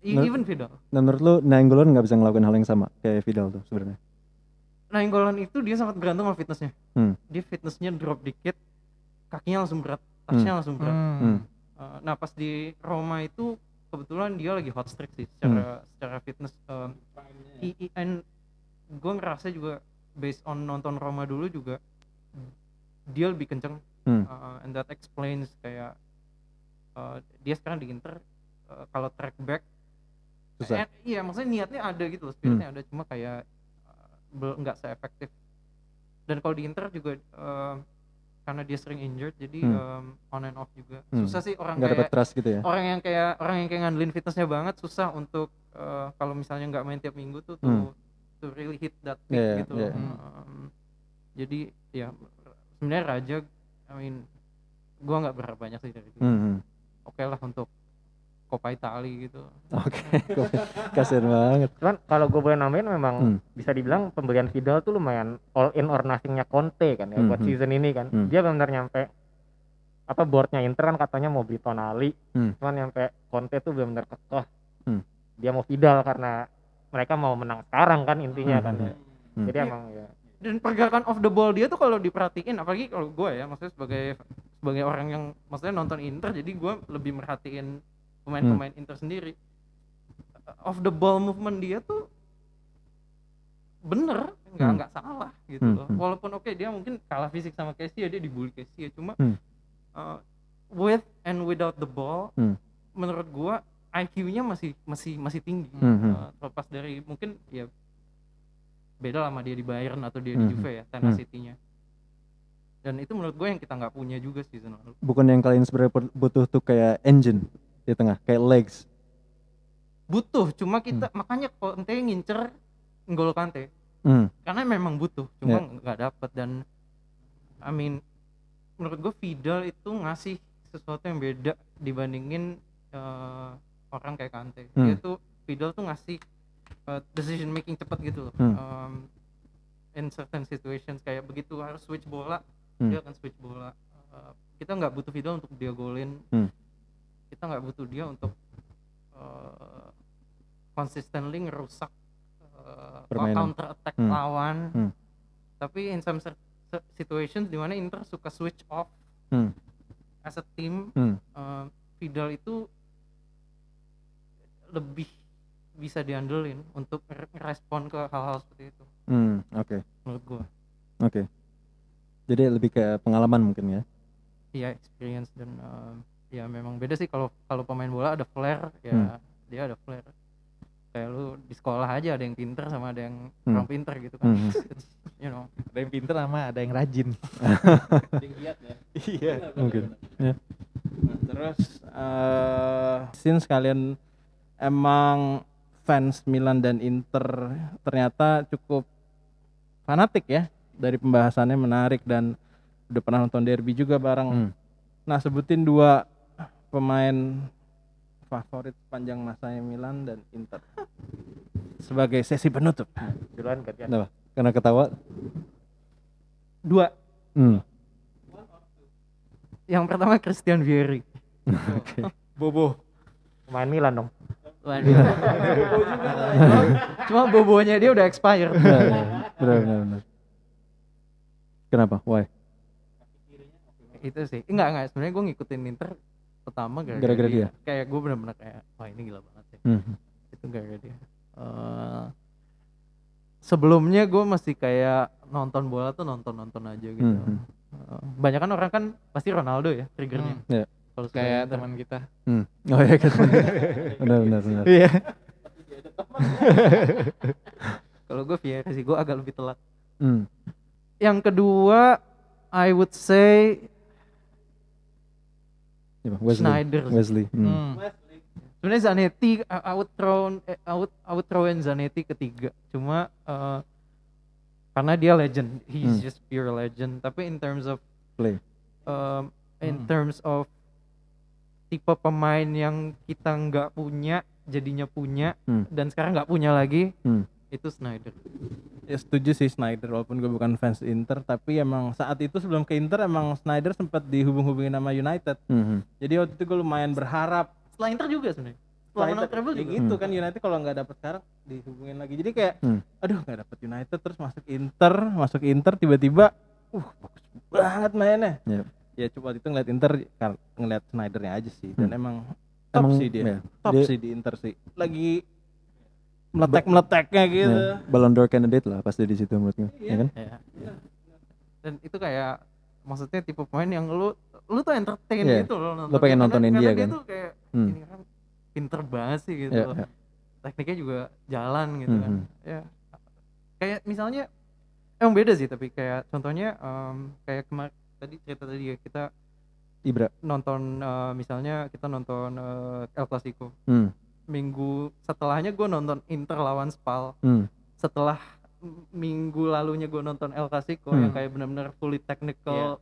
Even Vidal.
Nah, menurut lu Nainggolan nggak bisa ngelakuin hal yang sama kayak Vidal tuh sebenarnya?
Nainggolan itu dia sangat bergantung sama fitnessnya. Dia fitnessnya drop dikit, kakinya langsung berat, touchnya langsung berat. Nah pas di Roma itu kebetulan dia lagi hot streak sih secara fitness. And gue ngerasa juga based on nonton Roma dulu juga dia lebih kenceng. And that explains kayak dia sekarang di Inter kalau track back susah. Iya maksudnya niatnya ada gitu loh, spiritnya ada, cuma kayak nggak se-efektif. Dan kalau di Inter juga karena dia sering injured jadi on and off juga susah sih. Orang
nggak dapat trust gitu ya, orang
yang kayak ngandelin fitnessnya banget susah untuk kalau misalnya nggak main tiap minggu tuh to really hit that peak gitu. Jadi ya sebenarnya Raja, I mean gua nggak berharap banyak sih dari itu. Oke lah untuk Coppa Italia gitu.
Oke. Kasian banget.
Cuman kalau gue boleh nambahin memang bisa dibilang pembelian Vidal tuh lumayan all in or nothingnya Conte kan ya buat season ini kan. Dia benar nyampe boardnya Inter kan katanya mau beli Tonali, cuman nyampe Conte tuh benar kekeh. Dia mau Vidal karena mereka mau menang sekarang kan intinya kan ya. Jadi emang ya.
Dan pergerakan off the ball dia tuh kalau diperhatiin, apalagi kalau gue ya maksudnya sebagai orang yang maksudnya nonton Inter, jadi gue lebih merhatiin pemain-pemain Inter sendiri. Off the ball movement dia tuh bener, nggak salah gitu loh. Walaupun oke dia mungkin kalah fisik sama Kessie, dia dibully Kessie, cuma with and without the ball menurut gua IQ-nya masih tinggi. Terlepas dari mungkin ya beda lah sama dia di Bayern atau dia di Juve ya, tenacity-nya. Dan itu menurut gue yang kita nggak punya juga season lalu.
Bukan yang kalian sebenarnya butuh tuh kayak engine di tengah, kayak legs.
Butuh, cuma kita makanya Conte ngincer N'Golo Kante. Karena memang butuh, cuma nggak dapet. Dan I mean menurut gue Vidal itu ngasih sesuatu yang beda dibandingin orang kayak Kante. Dia tuh Vidal tuh ngasih decision making cepat gitu loh. In certain situations kayak begitu harus switch bola, dia akan switch bola. Kita nggak butuh Vidal untuk dia golin. Kita nggak butuh dia untuk consistently ngerusak counter attack lawan. Tapi in some situations dimana Inter suka switch off as a team, Vidal itu lebih bisa diandelin untuk respon ke hal-hal seperti itu.
Oke.
Menurut gua.
Oke. Jadi lebih ke pengalaman mungkin ya.
Iya, experience dan ya memang beda sih kalau pemain bola ada flair ya, dia ada flair. Kayak lu di sekolah aja ada yang pinter sama ada yang kurang pinter gitu kan. You know,
ada yang pinter sama ada yang rajin.
Ada yang giat ya.
Iya,
mungkin. Ya.
Nah, terus since kalian emang fans Milan dan Inter ternyata cukup fanatik ya, dari pembahasannya menarik dan udah pernah nonton derby juga bareng. Nah, sebutin 2 pemain favorit sepanjang masanya Milan dan Inter sebagai sesi penutup.
Duluan gantian.
Kenapa? Karena ketawa.
2. Yang pertama Christian Vieri.
Oke.
Bobo.
Main Milan dong.
Cuma bobonya dia udah expired.
Benar. Kenapa? Why?
Itu sih. Enggak. Sebenarnya gue ngikutin Inter pertama gara-gara dia. Kayak gue benar-benar kayak, wah ini gila banget sih. Itu gara-gara dia. sebelumnya gue masih kayak nonton bola tuh nonton aja gitu. Banyak kan orang kan pasti Ronaldo ya triggernya.
Kalau kayak teman kita.
Oh ya kan. benar.
Iya.
Kalau gue Vieira sih, gue agak lebih telat. Yang kedua, I would say
Wesley.
Sebenarnya Zanetti, I would throw in Zanetti ketiga. Cuma karena dia legend, he's just pure legend. Tapi in terms of
play,
in terms of tipe pemain yang kita nggak punya, jadinya punya, dan sekarang nggak punya lagi, itu Sneijder.
Ya setuju sih Sneijder, walaupun gue bukan fans Inter, tapi emang saat itu sebelum ke Inter emang Sneijder sempat dihubung-hubungin sama United. Jadi waktu itu gue lumayan berharap.
Setelah Inter juga sebenarnya. Setelah menang treble juga.
Gitu kan United kalau nggak dapet sekarang dihubungin lagi. Jadi kayak, aduh nggak dapet United terus masuk Inter tiba-tiba, bagus banget mainnya. Ya coba itu ngeliat Inter, ngeliat Sneijdernya aja sih. Dan emang top sih dia. Top sih di Inter sih. Lagi meletek-meleteknya gitu.
Ballon d'Or candidate lah pasti di situ menurut gue, ya kan?
Iya. Dan itu kayak maksudnya tipe pemain yang lu tuh entertain gitu loh.
Lu pengen nontonin dia kan?
Dia tuh kayak ini kan pinter banget sih gitu. Tekniknya juga jalan gitu kan. Ya. Kayak misalnya emang beda sih, tapi kayak contohnya kayak kemarin cerita tadi ya, kita
Ibra
nonton misalnya kita nonton El Clasico. Minggu setelahnya gue nonton Inter lawan Spal. Setelah minggu lalunya gue nonton El Clasico yang kayak benar-benar fully technical,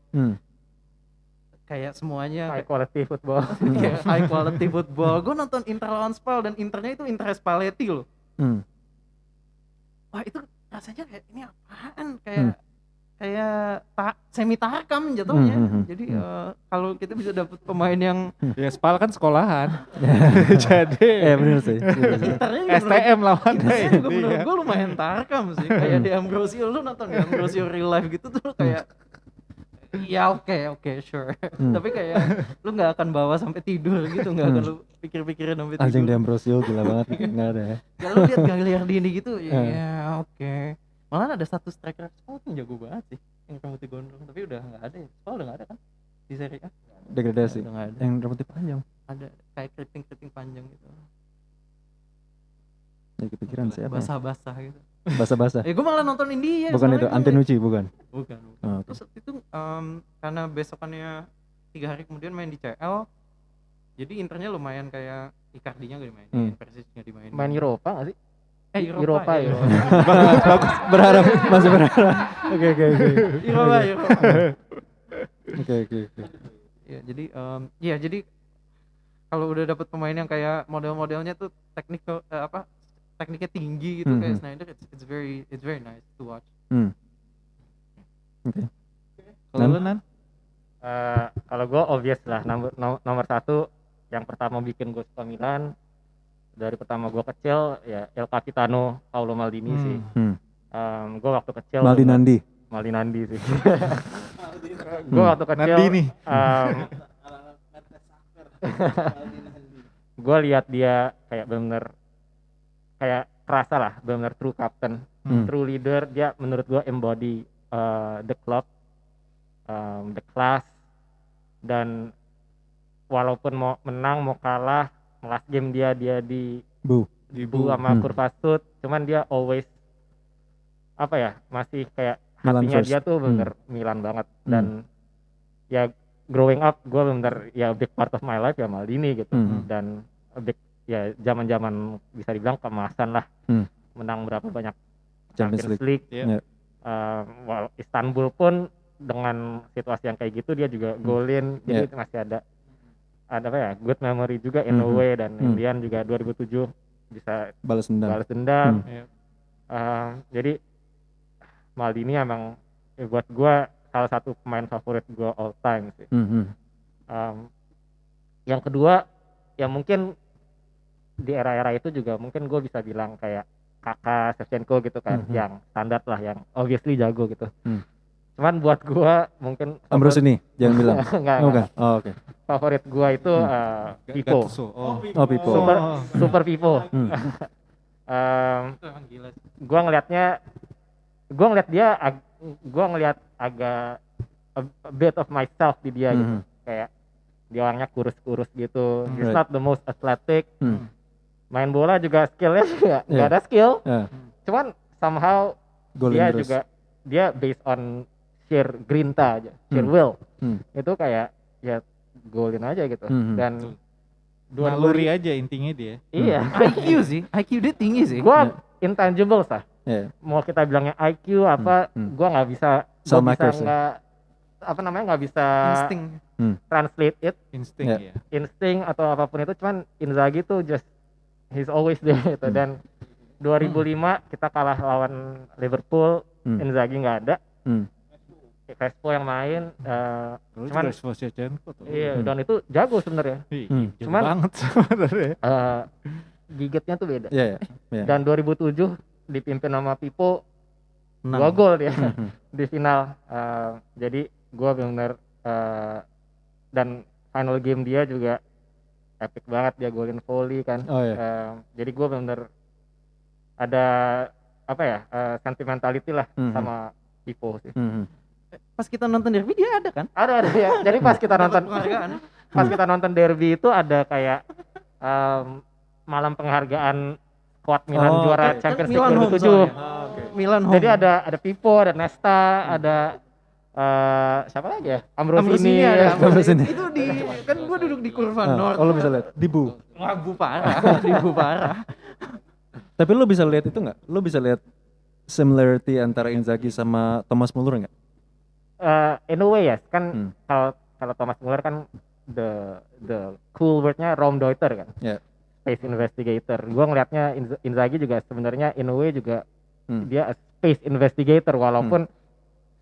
kayak semuanya
high quality football.
Kayak high quality football. Gue nonton Inter lawan Spal dan Internya itu Inter Spalletti loh. Wah itu rasanya kayak ini apaan, kayak semi tarkam jatuhnya. Jadi kalau kita bisa dapet pemain yang
ya Spal kan sekolahan. Jadi
bener sih.
STM lawan
juga menurut gue lumayan tarkam sih. Kayak di Ambrosio, lu nonton di Ambrosio real life gitu tuh kayak ya oke sure. Tapi kayak lu nggak akan bawa sampai tidur gitu, nggak akan lu pikir-pikirin sampai tidur.
Anjing di Ambrosio gila banget, nggak ada ya.
Kalau lihat Gagliardini gitu ya oke. Malah ada satu striker Spal yang jago banget sih, yang rambutnya gondrong, tapi udah nggak ada ya. Spal udah nggak ada kan di Serie A.
Degradasi.
Udah nggak ada.
Yang rambutnya panjang.
Ada kayak keriting panjang gitu.
Ya kepikiran siapa?
Basah-basah gitu.
Basah-basah.
Gue malah nontonin dia.
Bukan itu, Antenucci bukan?
Bukan.
Oh, okay.
Terus itu karena besokannya 3 hari kemudian main di CL, jadi Internya lumayan kayak Icardi-nya gak dimainin, Perisic gak dimainin.
Main Eropa gak sih?
Eropa.
Bagus, masih berharap. Oke.
Eropa.
Oke.
Ya jadi kalau udah dapet pemain yang kayak model-modelnya tuh tekniknya tinggi gitu kayak Sneijder, it's very nice to watch.
Oke.
Kalau lu Nan?
Kalau gue obvious lah nomor 1 yang pertama bikin gue suka Milan dari pertama gue kecil ya El Capitano Paolo Maldini sih. Gue waktu kecil Maldinandi sih. Gue waktu kecil gue lihat dia kayak bener kayak kerasa lah bener true captain, true leader. Dia menurut gue embody the club, the class, dan walaupun mau menang mau kalah, last game dia di bu sama Kurvasut, cuman dia always masih kayak hatinya dia tuh bener Milan banget. Dan ya growing up gue bener ya big part of my life ya Maldini gitu. Dan big ya zaman bisa dibilang kemasan lah, menang berapa banyak Champions League. Istanbul pun dengan situasi yang kayak gitu dia juga golin, jadi masih ada good memory juga in a way. Dan Indian juga 2007 bisa balas dendam. Jadi Maldini emang buat gue salah satu pemain favorit gue all time sih. Yang kedua ya mungkin di era-era itu juga mungkin gue bisa bilang kayak Kakak, Shevchenko gitu kan, yang standar lah, yang obviously jago gitu. Cuman buat gua mungkin
Ambrose ini jangan bilang.
Enggak.
Oh, oke.
Favorit gua itu Pipo.
Pipo.
Super Pipo. Gua ngelihatnya gue ngeliat agak a bit of myself di dia gitu. Kayak dia orangnya kurus-kurus gitu. He's not the most athletic. Main bola juga skillnya juga nggak ada skill. Cuman somehow dia based on sheer grinta aja, sheer will. Itu kayak ya golin aja gitu. Dan
naluri aja intinya dia.
Iya.
IQ sih, IQ dia tinggi sih.
Gua intangible sah. Mau kita bilangnya IQ apa, gua nggak bisa, nggak bisa translate it. Insting atau apapun itu, cuman Inzaghi tuh he's always there gitu. Dan 2005 kita kalah lawan Liverpool, Inzaghi nggak ada. Crespo yang main, cuman dan itu jago sebenarnya. Cuman
banget sebenarnya.
Gigitnya tuh beda. Dan 2007 dipimpin sama Pipo, 2 gol dia di final. Jadi gue benar dan final game dia juga epic banget, dia golin volley kan. Jadi gue benar ada sentimentality lah sama Pipo sih.
Pas kita nonton derby dia ada kan?
Ada ya. Jadi pas kita nonton derby itu ada kayak malam penghargaan squad Milan juara Champions League 2007.
Milan home.
Jadi ada Pipo, ada Nesta, ada siapa lagi ya? Ambrosini.
Itu kan gua duduk di kurva North.
Lo bisa lihat Dibu
parah.
Tapi lo bisa lihat itu nggak? Lo bisa lihat similarity antara Inzaghi sama Thomas Muller nggak?
In a way ya, kan kalau Thomas Muller kan the cool wordnya Raumdeuter kan. Space investigator. Gua ngelihatnya Inzaghi juga sebenarnya in a way juga dia space investigator, walaupun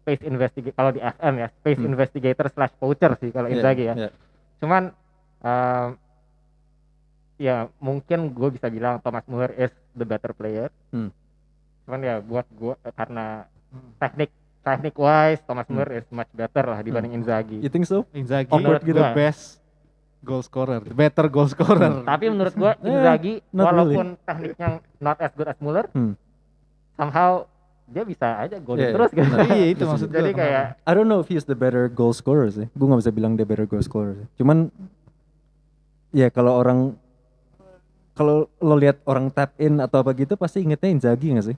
space investigator kalau di FM ya, space investigator / poacher sih kalau Inzaghi ya. Cuman ya mungkin gue bisa bilang Thomas Muller is the better player. Cuman ya buat gue karena teknik wise Thomas Muller is much better lah dibanding Inzaghi.
You think so?
Inzaghi the best goal scorer, better goal scorer.
Tapi menurut gua Inzaghi walaupun tekniknya not as good as Muller, somehow dia bisa aja golin terus gitu.
Iya itu maksud gua.
Jadi kayak
I don't know if he's the better goal scorer sih. Gua nggak bisa bilang dia better goal scorer sih. Cuman ya kalau lo lihat orang tap in atau apa gitu pasti ingetnya Inzaghi nggak sih?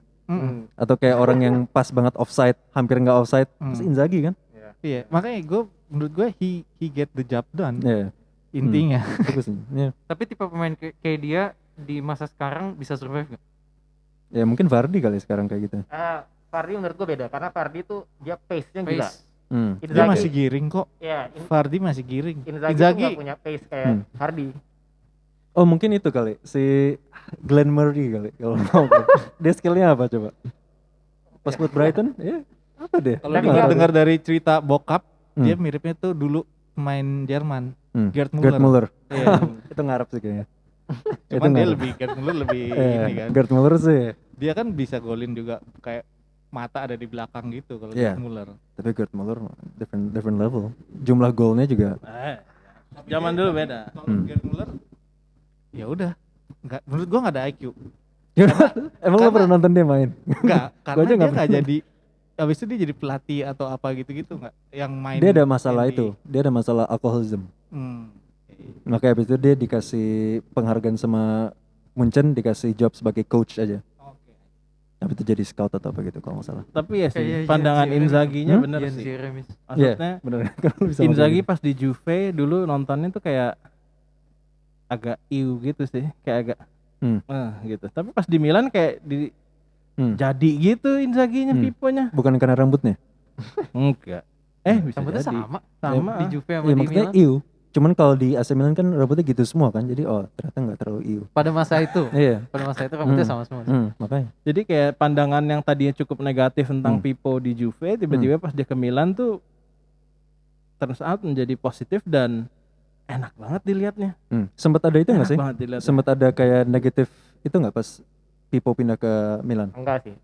Atau kayak orang yang pas banget offside, hampir nggak offside, pasti Inzaghi kan?
Iya, makanya menurut gue he get the job done. Intinya.
Tapi tipe pemain kayak dia di masa sekarang bisa survive gak?
Ya mungkin Vardy kali sekarang kayak gitu.
Vardy menurut gue beda karena Vardy tuh dia pace-nya gila.
Dia masih giring kok. Vardy masih giring.
Inzaghi gak punya pace kayak Vardy.
Oh mungkin itu kali si Glenn Murray kali kalau mau. Dia skillnya apa coba? Pas buat Brighton, apa deh?
Kalau dengar dari cerita bokap, dia miripnya tuh dulu main Jerman. Gerd
Müller. Itu ngarep sih kayaknya.
Cuman dia Gerd Müller lebih ini kan.
Gerd Müller sih.
Dia kan bisa golin juga kayak mata ada di belakang gitu kalau Gerd Müller.
Tapi Gerd Müller different level. Jumlah golnya juga.
Zaman dulu beda.
Kalau Gerd Müller ya udah. Enggak, menurut gua enggak ada IQ.
Emang lo pernah nonton dia main?
Enggak, karena dia enggak jadi habis itu dia jadi pelatih atau apa gitu-gitu nggak yang main.
Dia ada masalah itu, dia ada masalah alkoholism. Makanya habis itu dia dikasih penghargaan sama Munchen, dikasih job sebagai coach aja. Habis itu jadi scout atau apa gitu kalau nggak salah.
Tapi ya sih pandangan Inzaghi-nya bener sih. Maksudnya Inzaghi pas di Juve dulu nontonnya tuh kayak agak gitu sih, kayak agak gitu. Tapi pas di Milan kayak jadi gitu Inzaghi-nya Piponya.
Bukan karena rambutnya?
Enggak. Bisa
rambutnya
jadi.
Sama di Juve sama
ya,
di
maksudnya
Milan.
Cuman kalau di AC Milan kan rambutnya gitu semua kan. Jadi ternyata nggak terlalu iu.
Pada masa itu.
Iya.
Pada masa itu rambutnya sama semua.
Makanya.
Jadi kayak pandangan yang tadinya cukup negatif tentang Pipo di Juve tiba-tiba pas dia ke Milan tuh turns out menjadi positif dan enak banget dilihatnya.
Sempat ada itu nggak sih?
Sempat
ada kayak negatif itu nggak pas Pipo pindah ke Milan?
Enggak sih.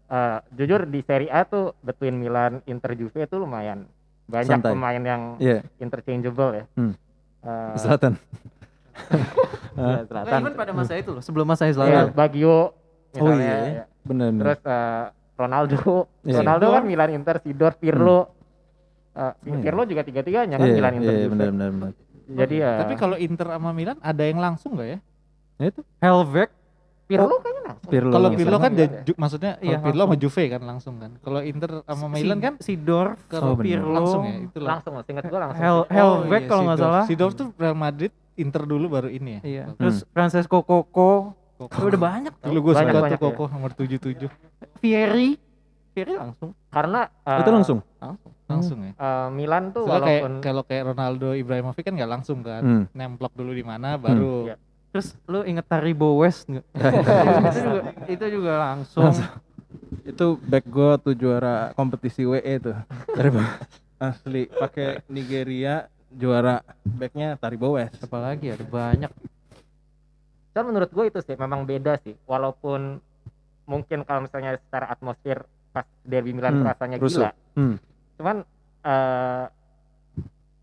Jujur di Serie A tuh between Milan, Inter, Juve itu lumayan banyak
santai.
Pemain yang interchangeable ya.
Zlatan.
Even pada masa itu loh, sebelum masa Zlatan.
Baggio misalnya.
Benar.
Terus Ronaldo
Iya.
kan Milan, Inter, Sidor, Pirlo. Pirlo juga tiga-tiganya kan Milan, Inter.
Iya, benar.
Jadi ya.
Tapi kalau Inter sama Milan ada yang langsung nggak ya?
Nah, itu
Helveg.
Pirlo kayaknya langsung.
Kalau Pirlo kan
Milan ya.
maksudnya
Iya,
kalau Pirlo sama Juve kan langsung kan. Kalau Inter sama Milan kan
Sidor,
kalau
bener.
Pirlo,
langsung ya itu lah.
Langsung, seingat gue langsung.
Helveg kalau nggak salah.
Sidorf tuh Real Madrid, Inter dulu baru ini ya.
Iya. Terus Francesco Coco. Udah banyak tuh.
Dulu gue suka
Banyak
tuh
ya.
Koko nomor 77
Fieri langsung.
Karena
itu langsung.
langsung ya.
Milan tuh
Soalnya kayak
walaupun
kalau kayak Ronaldo, Ibrahimovic kan nggak langsung kan. Nemplok dulu di mana baru
Iya.
Terus lu inget Taribo West nggak? itu juga langsung.
Itu back gue tuh juara kompetisi WE tuh. Asli pakai Nigeria juara backnya Taribo West.
Apalagi ada banyak.
dan menurut gue itu sih memang beda sih, walaupun mungkin kalau misalnya secara atmosfer pas derby Milan rasanya gila. Cuman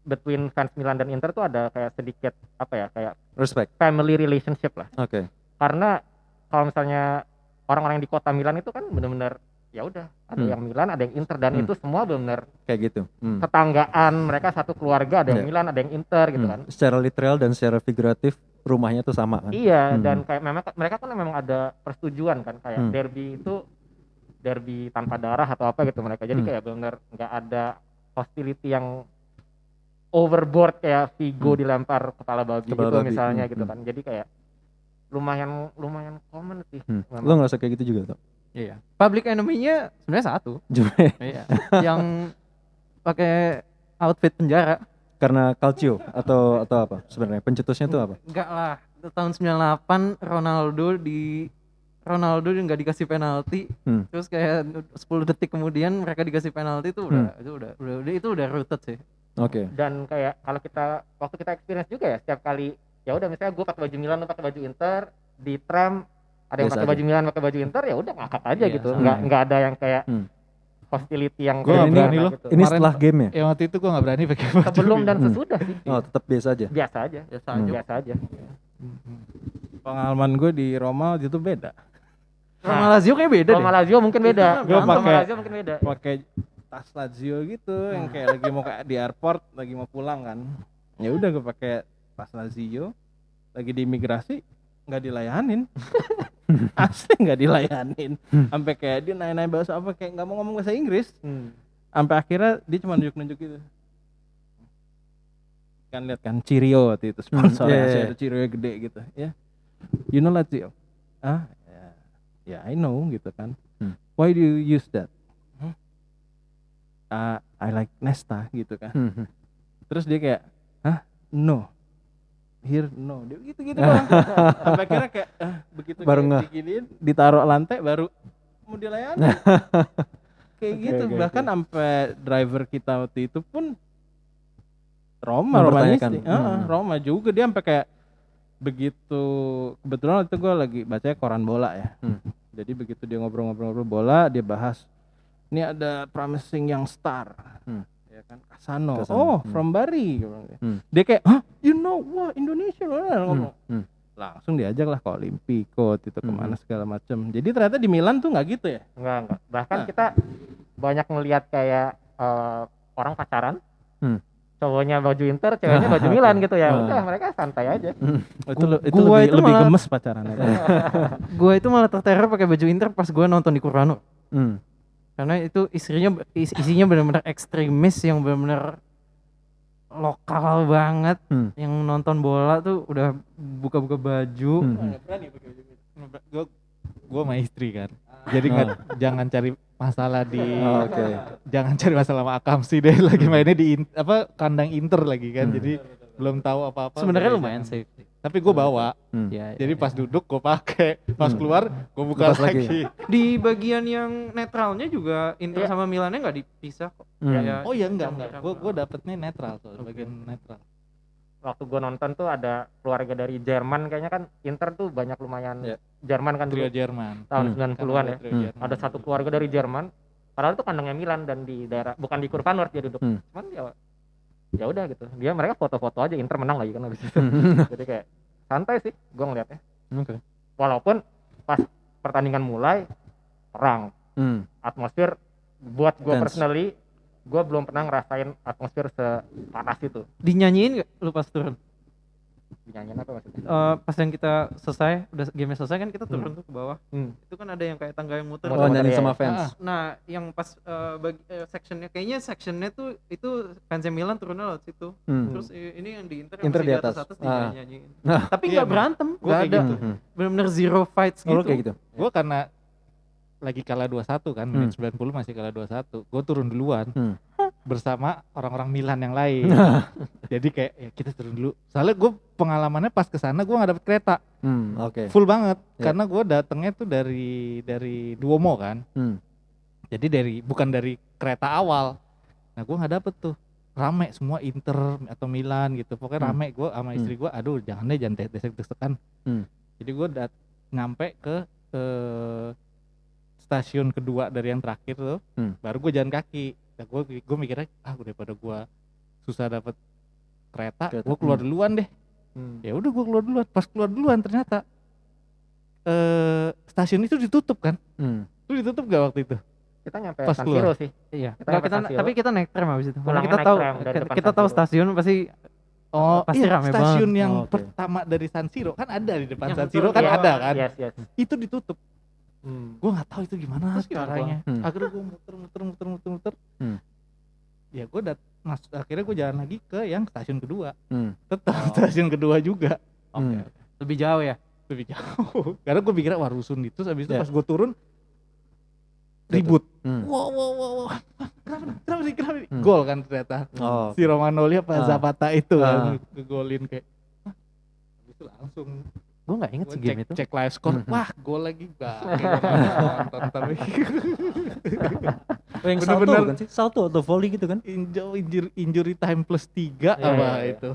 between fans Milan dan Inter tuh ada kayak sedikit apa ya, kayak
Respect.
family relationship lah.
Oke.
Karena kalau misalnya orang-orang yang di kota Milan itu kan benar-benar ya udah ada yang Milan, ada yang Inter, dan itu semua benar-benar
Kayak gitu.
tetanggaan, mereka satu keluarga, ada yang Milan, ada yang Inter gitu kan.
Secara literal dan secara figuratif rumahnya tuh sama kan.
Iya, dan kayak memang mereka kan memang ada persetujuan kan, kayak derby itu derby tanpa darah atau apa gitu mereka. Jadi kayak benar nggak ada hostility yang overboard kayak Vigo dilempar kepala babi gitu misalnya gitu kan. Jadi kayak lumayan common sih.
Lo ngerasa kayak gitu juga tuh?
Iya. Public enemy-nya sebenarnya satu. Iya. Yang pakai outfit penjara.
Karena calcio atau apa sebenarnya? Pencetusnya tuh apa?
Enggak lah. Tahun 98 Ronaldo nggak dikasih penalti. Terus kayak 10 detik kemudian mereka dikasih penalti itu udah rooted sih.
Oke.
Dan kayak kalau waktu kita experience juga ya, setiap kali ya udah misalnya gue pakai baju Milan, lu pakai baju Inter, di tram ada yang pakai baju Milan, pakai baju Inter, ya udah ngakak aja gitu. Nggak ada yang kayak hostility yang
gue nggak berani loh.
Ini setelah game ya?
Ya waktu itu gue nggak berani pakai baju.
Sebelum dan sesudah sih.
Oh, tetap biasa aja.
Biasa aja.
Pengalaman gue di Roma itu beda.
Roma Lazio kayak beda deh.
Roma Lazio mungkin beda.
Gue
pakai
tas Lazio gitu yang kayak lagi mau di airport, lagi mau pulang kan. Ya udah gue pakai tas Lazio, lagi di imigrasi nggak dilayanin. Asli nggak dilayanin. Sampai kayak dia nanya-nanya bahasa apa, kayak nggak mau ngomong bahasa Inggris. Sampai akhirnya dia cuma nunjuk-nunjuk gitu. Kan lihat kan Cirio waktu itu sponsornya, ada Cirio gede gitu ya. You know Lazio? Ya I know gitu kan. Why do you use that? I like Nesta gitu kan. Terus dia kayak, no. Here no. Dia gitu doang. Sampai akhirnya kayak begitu
baru
diginiin, ditaruh lantai baru mau dilayani. Kayak gitu. Bahkan sampai driver kita waktu itu pun Romanis sih. Roma juga, dia sampai kayak begitu, kebetulan waktu itu gue lagi baca koran bola ya. Jadi begitu dia ngobrol-ngobrol bola, dia bahas ini ada promising young star, ya kan, Casano. From Bari. Dia kayak, you know, wah Indonesia ngomong. Langsung diajak lah ke Olimpico, itu kemana segala macam. Jadi ternyata di Milan tuh nggak gitu ya?
Nggak. Bahkan kita banyak ngelihat kayak orang pacaran. Cowoknya baju Inter, ceweknya baju Milan gitu ya. Udah mereka santai aja.
Itu lebih gemes pacarannya.
Gue itu malah terteror pakai baju Inter pas gue nonton di Curano. Karena itu isinya benar-benar ekstremis yang benar-benar lokal banget. Yang nonton bola tuh udah buka-buka baju.
Berani pakai baju Inter. Gue sama istri kan. Jadi jangan cari masalah di jangan cari masalah sama Akamsi deh, lagi mainnya di kandang Inter lagi kan. Jadi belum tahu apa-apa.
Sebenarnya lumayan safe.
Tapi gue bawa. Jadi pas duduk gue pakai, pas keluar gue buka lagi.
Di bagian yang netralnya juga Inter sama Milannya nggak dipisah kok.
Oh iya enggak. Gue dapetnya netral tuh, bagian netral.
Waktu gue nonton tuh ada keluarga dari Jerman, kayaknya kan Inter tuh banyak lumayan Jerman kan
trio
dulu,
Jerman
tahun 90-an ya.
Ada
Ada satu keluarga dari Jerman, padahal itu kandangnya Milan dan di daerah, bukan di Curva Nord dia duduk. Cuman ya udah gitu. Mereka foto-foto aja, Inter menang lagi kan habis itu. Jadi kayak santai sih gue ngeliatnya. Walaupun pas pertandingan mulai perang. atmosfer buat gue
Dance.
personally, gue belum pernah ngerasain atmosfer sepanas itu.
Dinyanyiin gak lu pas turun?
Nyanyian apa maksudnya?
Pas yang kita selesai, udah game selesai kan kita turun tuh ke bawah. Itu kan ada yang kayak tangga yang muter.
Oh, nyanyi
ya.
sama fans.
Nah, yang pas sectionnya tuh itu fansnya Milan turunnya lewat situ. Terus ini yang di Inter
Inter
masih
di atas.
dinyanyiin.
Nah,
Tapi
iya,
nggak berantem,
Gua
nggak
kayak
ada.
gitu.
Bener-bener zero fights
oh,
gitu.
kayak gitu.
Gue karena lagi kalah 2-1 kan, menit 90 masih kalah 2-1. Gue turun duluan bersama orang-orang Milan yang lain. Jadi kayak ya kita turun dulu. Soalnya gue pengalamannya pas kesana gue nggak dapet kereta,
Oke.
full banget.
Ya.
Karena gue datangnya tuh dari Duomo kan. Jadi bukan dari kereta awal. Nah gue nggak dapet tuh. Rame semua Inter atau Milan gitu. Pokoknya rame, gue sama istri gue. Aduh jangan desek-desekan. Jadi gue nyampe ke stasiun kedua dari yang terakhir tuh, baru gue jalan kaki. Nah, gue mikirnya daripada gue susah dapet kereta, gue keluar duluan deh. Ya udah gue keluar duluan. Pas keluar duluan ternyata stasiun itu ditutup kan? Lu ditutup gak waktu itu?
Kita nyampe
Pas
San
keluar.
Siro sih.
Iya.
Kita
Nggak,
nyampe San Siro.
tapi kita naik tram habis itu. Karena
Pulangnya
kita
naik
tahu
tram dari depan
kita
San
tahu
Siro.
stasiun pasti
Oh
pasti
iya,
rame
stasiun
banget.
yang
Oh, oke.
pertama dari San Siro kan ada di depan
Yang
San Siro kan
turun,
ada kan?
Yes.
Itu ditutup. Gue nggak tahu itu gimana
Terus gimana
caranya.
pulang?
Akhirnya gue muter. Ya gue akhirnya gue jalan lagi ke yang stasiun kedua. Tetap stasiun kedua juga.
lebih jauh ya.
Lebih jauh. Karena gue pikir wah rusun itu. Habis itu
Ya.
pas gue turun ribut.
Hmm.
Wow. Kenapa nih? Gol kan ternyata.
Oh,
Si Romagnoli apa Zapata itu
Ah.
kan ngegolin kayak. Habis itu langsung
Gue nggak inget sih game itu.
cek live score. Wah, gol lagi enggak. Nonton tapi
Oh, yang salto
Bener-bener.
bukan sih? Salto atau volley gitu kan?
injury time plus 3 apa
iya.
itu.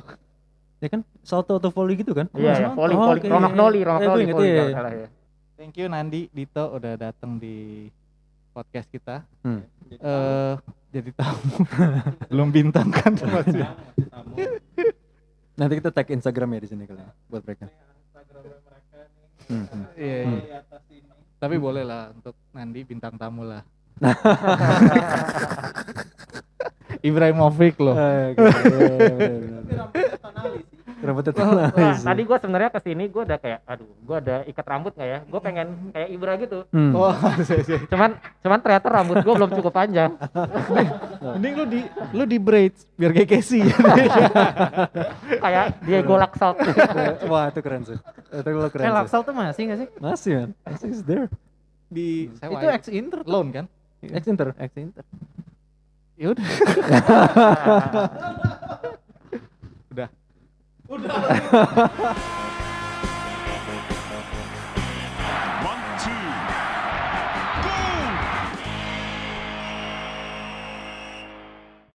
Ya kan? Salto atau volley gitu kan?
Iya, volley,
Oh,
volley.
oke.
Romagnoli
Gue inget,
volley,
iya.
kalau salah ya.
Thank you Nandi, Dito udah datang di podcast kita. Jadi tamu. Belum bintang kan masih.
Nanti kita tag Instagram ya di sini kali ya, buat mereka.
Iya. Tapi boleh lah untuk Nandi bintang tamu lah. Ibrahimovic loh.
Rambutnya
Wah,
tanalis.
tadi gue sebenarnya kesini gue udah kayak, aduh, gue ada ikat rambut nggak ya? Gue pengen kayak Ibra gitu.
Oh,
Cuman ternyata rambut gue belum cukup panjang.
mending lu di braids biar kayak Casey.
Kayak Diego Laxalt.
Wah, itu keren sih. Itu lo keren sih.
Laksal tuh masih nggak sih?
Masih man. Masih is there.
Di
Itu ex Inter.
loan kan?
Ex Inter.
Ex Inter.
Ya udah. Udah.